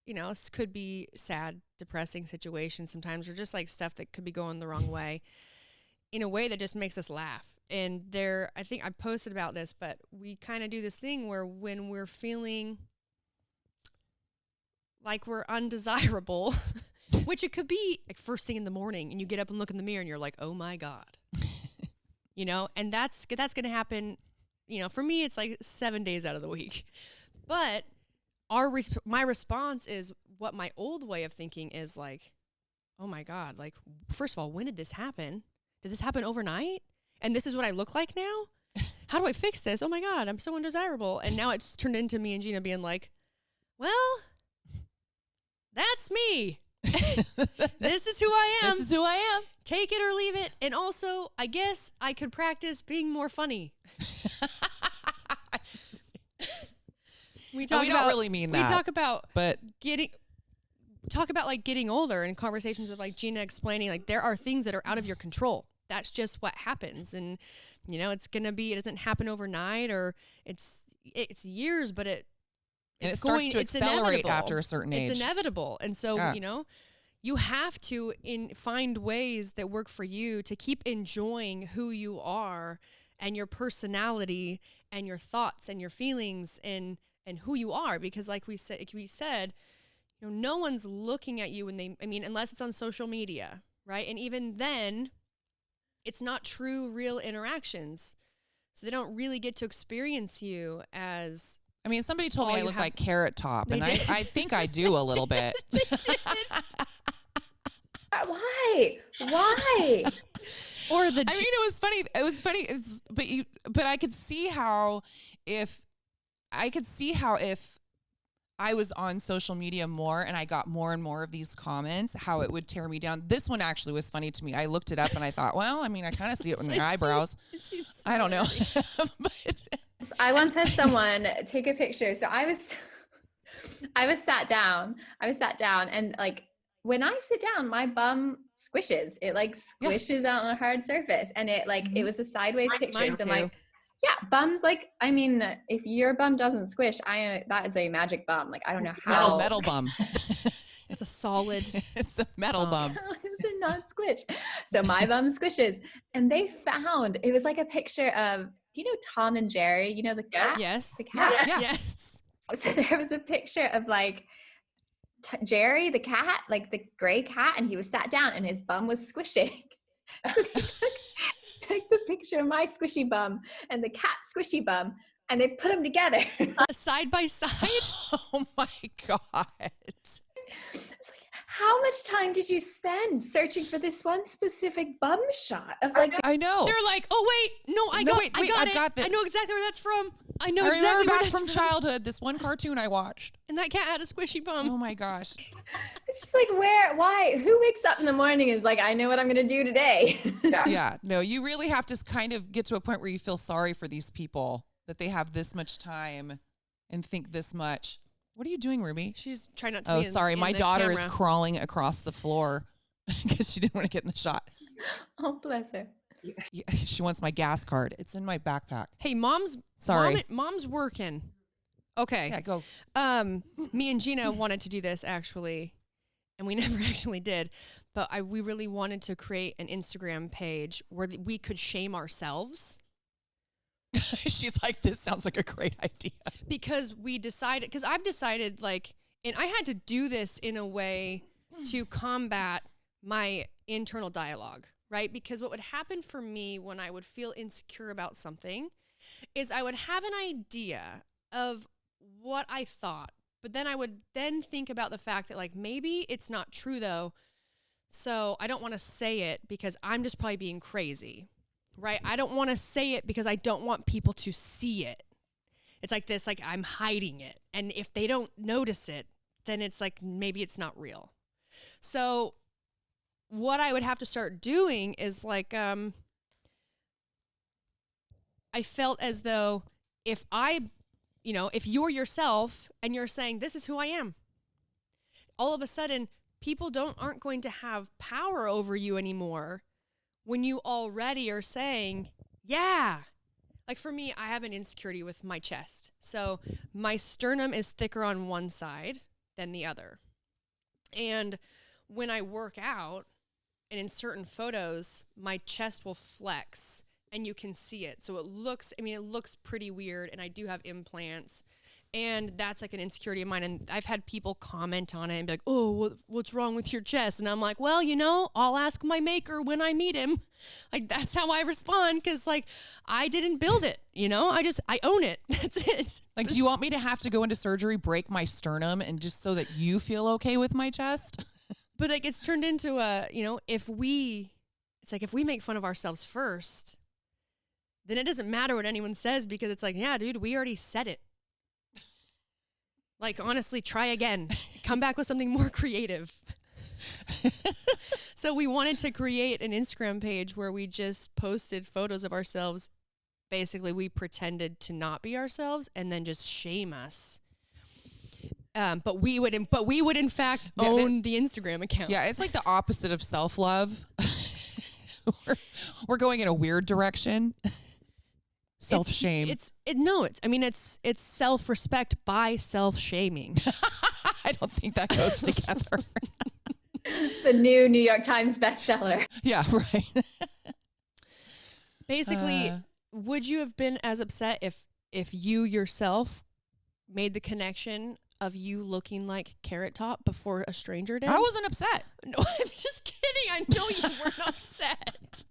it could be sad, depressing situations sometimes, or just like stuff that could be going the wrong way in a way that just makes us laugh. And I think I posted about this, but we kind of do this thing where when we're feeling like we're undesirable, which it could be like first thing in the morning and you get up and look in the mirror and you're like, oh my God, and that's going to happen. For me, it's like 7 days out of the week, but my response is what my old way of thinking is like, oh my God, like, first of all, when did this happen? Did this happen overnight? And this is what I look like now? How do I fix this? Oh my God, I'm so undesirable. And now it's turned into me and Jeanna being like, well, that's me. This is who I am.
This is who I am.
Take it or leave it. And also, I guess I could practice being more funny. We don't
really mean that.
We talk about
but
getting older and conversations with like Jeanna explaining like there are things that are out of your control. That's just what happens. And it doesn't happen overnight, or it's years, but it
starts to accelerate after a certain age.
It's inevitable. And so, you have to find ways that work for you to keep enjoying who you are and your personality and your thoughts and your feelings and who you are. Because like we said, no one's looking at you unless it's on social media, right? And even then, it's not true, real interactions. So they don't really get to experience you as...
somebody told me I look like Carrot Top, and I think I do a little bit.
Why?
Or the.
I mean, it was funny. It was funny. But I could see how if I was on social media more and I got more and more of these comments, how it would tear me down. This one actually was funny to me. I looked it up and I thought, well, I mean, I kind of see it in your eyebrows. I don't know.
I once had someone take a picture. So I was sat down and like, when I sit down, my bum squishes. It like squishes out on a hard surface, and it like it was a sideways picture.
Mine
so
too.
like, yeah, bums like, I mean, if your bum doesn't squish, that is a magic bum. Like I don't know how.
Metal bum.
It's a solid.
It's a metal bum.
How does it not squish? So my bum squishes, and they found it was like a picture of. Do you know Tom and Jerry? You know the cat.
Yes.
The cat.
Yeah.
Yes.
So there was a picture of like Jerry, the cat, like the gray cat, and he was sat down and his bum was squishing. So they took the picture of my squishy bum and the cat squishy bum, and they put them together.
Side by side.
Oh my God.
It's like, how much time did you spend searching for this one specific bum shot of like?
I know.
They're like, oh wait, no, I got it. I know exactly where that's from. I know exactly
remember
where
back
that's
from childhood, this one cartoon I watched.
And that cat had a squishy bum.
Oh my gosh.
It's just like, why? Who wakes up in the morning and is like, I know what I'm going to do today.
Yeah. No, you really have to kind of get to a point where you feel sorry for these people that they have this much time and think this much. What are you doing, Ruby?
She's trying not to.
Oh,
be
sorry.
in
My
the
daughter
camera.
is crawling across the floor because she didn't want to get in the shot.
Oh, bless her.
Yeah, she wants my gas card. It's in my backpack.
Hey, mom's working. Okay.
Yeah, go.
Me and Jeanna wanted to do this actually, and we never actually did. But we really wanted to create an Instagram page where we could shame ourselves.
She's like, this sounds like a great idea.
Because I've decided like, and I had to do this in a way to combat my internal dialogue, right? Because what would happen for me when I would feel insecure about something is I would have an idea of what I thought, but then I would then think about the fact that like, maybe it's not true though. So I don't want to say it because I'm just probably being crazy. Right? I don't want to say it because I don't want people to see it. It's like this, like I'm hiding it. And if they don't notice it, then it's like, maybe it's not real. So what I would have to start doing is like, I felt as though if you're yourself and you're saying, this is who I am, all of a sudden people aren't going to have power over you anymore. When you already are saying, yeah, like for me, I have an insecurity with my chest. So my sternum is thicker on one side than the other. And when I work out and in certain photos, my chest will flex and you can see it. So it looks pretty weird. And I do have implants. And that's like an insecurity of mine. And I've had people comment on it and be like, oh, what's wrong with your chest? And I'm like, well, I'll ask my maker when I meet him. Like, that's how I respond. Cause like, I didn't build it, I own it. That's it.
Like, do you want me to have to go into surgery, break my sternum and just so that you feel okay with my chest?
But like, it's turned into if we make fun of ourselves first, then it doesn't matter what anyone says because it's like, yeah, dude, we already said it. Like, honestly, try again. Come back with something more creative. So we wanted to create an Instagram page where we just posted photos of ourselves. Basically, we pretended to not be ourselves and then just shame us. But we would in fact own the Instagram account.
Yeah, it's like the opposite of self-love. We're going in a weird direction. Self-shame.
It's self-respect by self-shaming.
I don't think that goes together.
The new New York Times bestseller.
Yeah, right.
Basically, would you have been as upset if you yourself made the connection of you looking like Carrot Top before a stranger did?
I wasn't upset.
No, I'm just kidding. I know you weren't upset.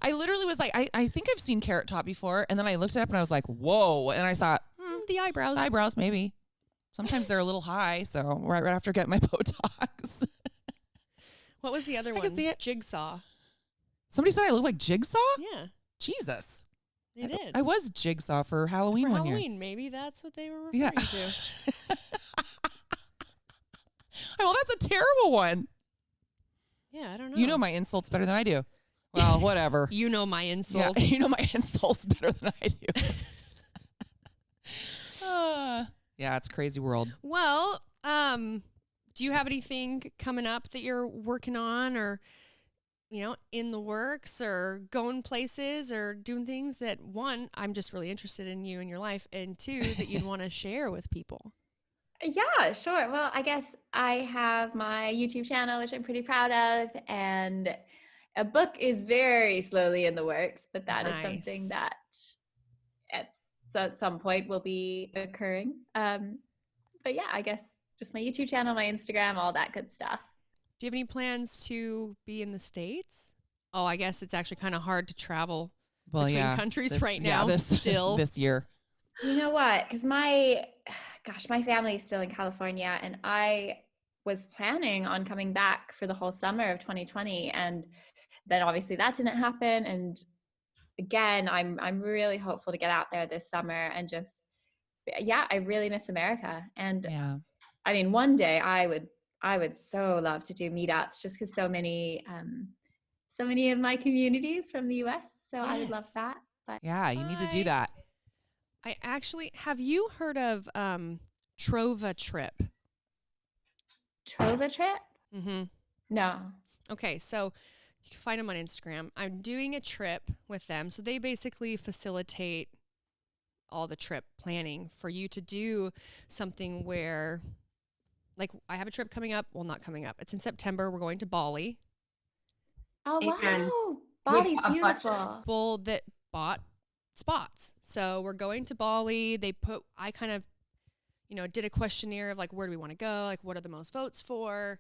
I literally was like, I think I've seen Carrot Top before. And then I looked it up and I was like, whoa. And I thought,
the eyebrows.
Eyebrows, maybe. Sometimes they're a little high. So right after getting my Botox.
What was the other one?
can see it.
Jigsaw.
Somebody said I look like Jigsaw?
Yeah.
Jesus.
They did.
I was Jigsaw for Halloween
for
one
Halloween,
year.
maybe that's what they were referring to.
Well, that's a terrible one.
Yeah, I don't know.
You know my insults better than I do. Well, whatever.
You know my insults.
Yeah, you know my insults better than I do. Yeah, it's a crazy world.
Well, do you have anything coming up that you're working on or, in the works or going places or doing things that, one, I'm just really interested in you and your life, and two, that you'd want to share with people?
Yeah, sure. Well, I guess I have my YouTube channel, which I'm pretty proud of, and a book is very slowly in the works, but that is something that at some point will be occurring. But yeah, I guess just my YouTube channel, my Instagram, all that good stuff.
Do you have any plans to be in the States? Oh, I guess it's actually kind of hard to travel between countries right now still.
This year.
You know what? Because my family is still in California, and I was planning on coming back for the whole summer of 2020, and then obviously that didn't happen. And again, I'm really hopeful to get out there this summer and just, I really miss America. And I mean, one day I would so love to do meetups, just because so many of my communities from the US. So I would love that. But
yeah, you need to do that.
Have you heard of Trova Trip?
Trova Trip?
Mm-hmm.
No.
Okay, so you can find them on Instagram. I'm doing a trip with them. So they basically facilitate all the trip planning for you to do something where, like, I have a trip coming up. Well, not coming up. It's in September. We're going to Bali.
Oh, wow. Bali's beautiful.
People that bought spots. So we're going to Bali. I kind of, did a questionnaire of like, where do we want to go? Like, what are the most votes for?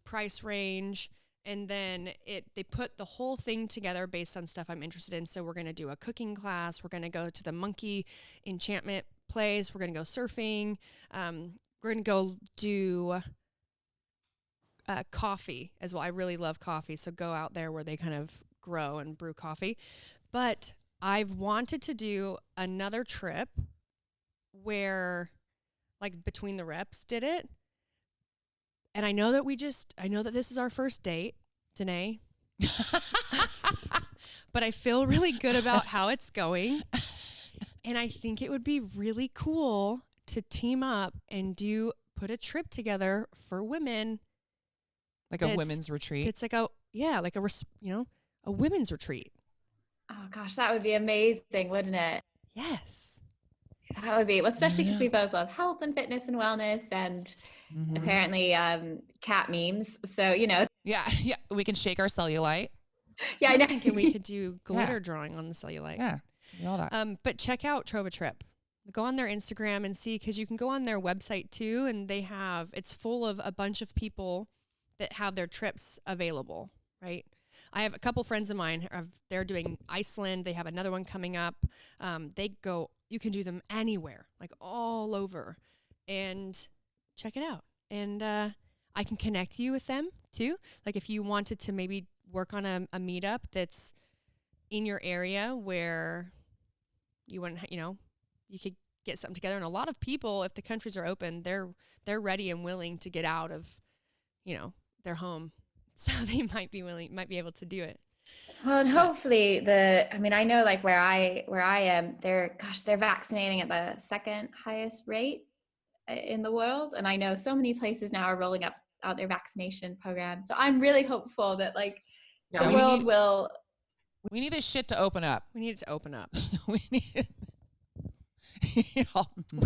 Price range. And then they put the whole thing together based on stuff I'm interested in. So we're going to do a cooking class. We're going to go to the monkey enchantment place. We're going to go surfing. We're going to go do coffee as well. I really love coffee. So go out there where they kind of grow and brew coffee. But I've wanted to do another trip where, like, Between the Reps did it. And I know that this is our first date, Danae. But I feel really good about how it's going. And I think it would be really cool to team up and put a trip together for women.
Like a women's retreat.
It's like a women's retreat.
Oh gosh, that would be amazing, wouldn't it?
Yes.
That would be, especially because we both love health and fitness and wellness, and apparently cat memes. So,
Yeah, we can shake our cellulite.
Yeah, I was thinking we could do glitter drawing on the cellulite.
Yeah, all that.
But check out Trova Trip. Go on their Instagram and see, because you can go on their website too, and it's full of a bunch of people that have their trips available, right? I have a couple friends of mine, they're doing Iceland. They have another one coming up. You can do them anywhere, like all over, and check it out. And I can connect you with them too. Like if you wanted to maybe work on a meetup that's in your area where you wouldn't, you could get something together. And a lot of people, if the countries are open, they're ready and willing to get out of, their home. So they might be able to do it.
Well, and hopefully I know like where I am, they're vaccinating at the second highest rate in the world. And I know so many places now are rolling out their vaccination programs. So I'm really hopeful that the world will.
We need this shit to open up.
We need it to open up.
We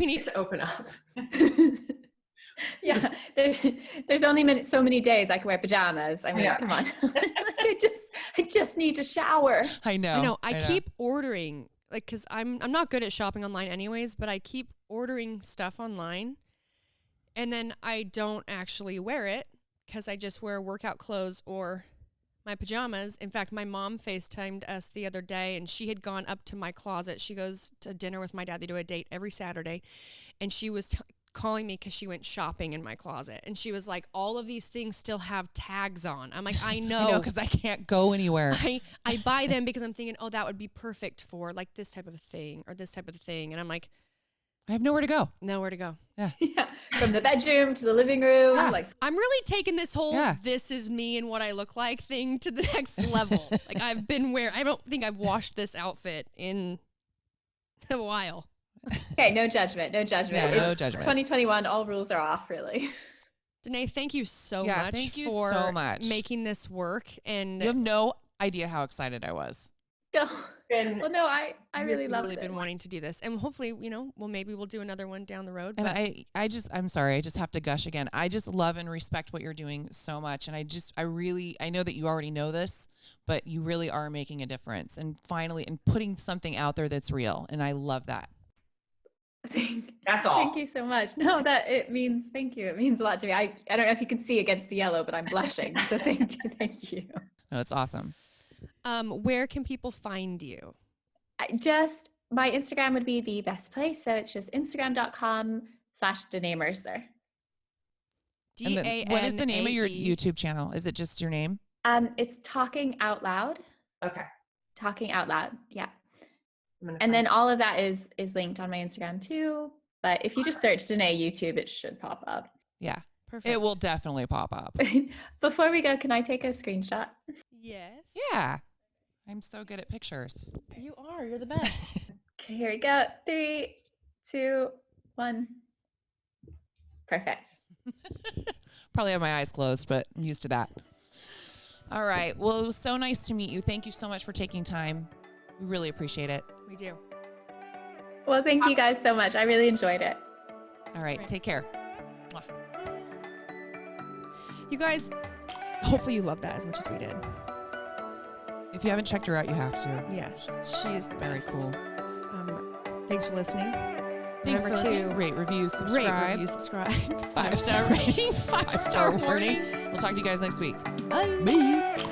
need
to open up. Yeah, there's only so many days I can wear pajamas. I mean, come on. I just need to shower.
I know.
I keep ordering, because I'm not good at shopping online anyways, but I keep ordering stuff online, and then I don't actually wear it because I just wear workout clothes or my pajamas. In fact, my mom FaceTimed us the other day, and she had gone up to my closet. She goes to dinner with my dad. They do a date every Saturday, and she was calling me because she went shopping in my closet. And she was like, all of these things still have tags on. I'm like, I know.
Because I can't go anywhere.
I buy them because I'm thinking, oh, that would be perfect for like this type of thing or this type of thing. And I'm like,
I have nowhere to go.
Nowhere to go.
Yeah.
Yeah. From the bedroom to the living room.
Yeah.
Like,
I'm really taking this whole this is me and what I look like thing to the next level. Like I've been I don't think I've washed this outfit in a while.
okay, no judgment. No judgment.
Yeah, no
It's
judgment.
2021, all rules are off, really.
Danae, thank you so much
thank you
for
so much.
making this work. And
You have no idea how excited I was.
No. Well, no, I really love
really
this.
been wanting to do this. And hopefully, maybe we'll do another one down the road.
And
But
I'm sorry, I just have to gush again. I just love and respect what you're doing so much. And I know that you already know this, but you really are making a difference and putting something out there that's real. And I love that.
That's all.
Thank you so much. No, thank you. It means a lot to me. I don't know if you can see against the yellow, but I'm blushing. So thank you.
No, it's awesome.
Where can people find you?
My Instagram would be the best place. So it's just instagram.com/Danae Mercer.
DANAE.
What is the name of your YouTube channel? Is it just your name?
It's Talking Out Loud.
Okay.
Talking Out Loud. Yeah. And then all of that is linked on my Instagram too. But if you just search Danae YouTube, it should pop up.
Yeah.
Perfect.
It will definitely pop up.
Before we go, can I take a screenshot?
Yes.
Yeah. I'm so good at pictures.
You are. You're the best.
Okay, here we go. 3, 2, 1. Perfect.
Probably have my eyes closed, but I'm used to that. All right. Well, it was so nice to meet you. Thank you so much for taking time. We really appreciate it.
We do.
Well, thank you guys so much. I really enjoyed it.
All right. Take care. Mwah.
You guys, hopefully you love that as much as we did.
If you haven't checked her out, you have to.
Yes. She is the
Very
best.
cool.
Thanks for listening.
Thanks for
Remember
listening.
to
Rate, review, subscribe.
Rate, review, subscribe.
5-star rating.
5-star warning.
We'll talk to you guys next week.
Bye.
Bye.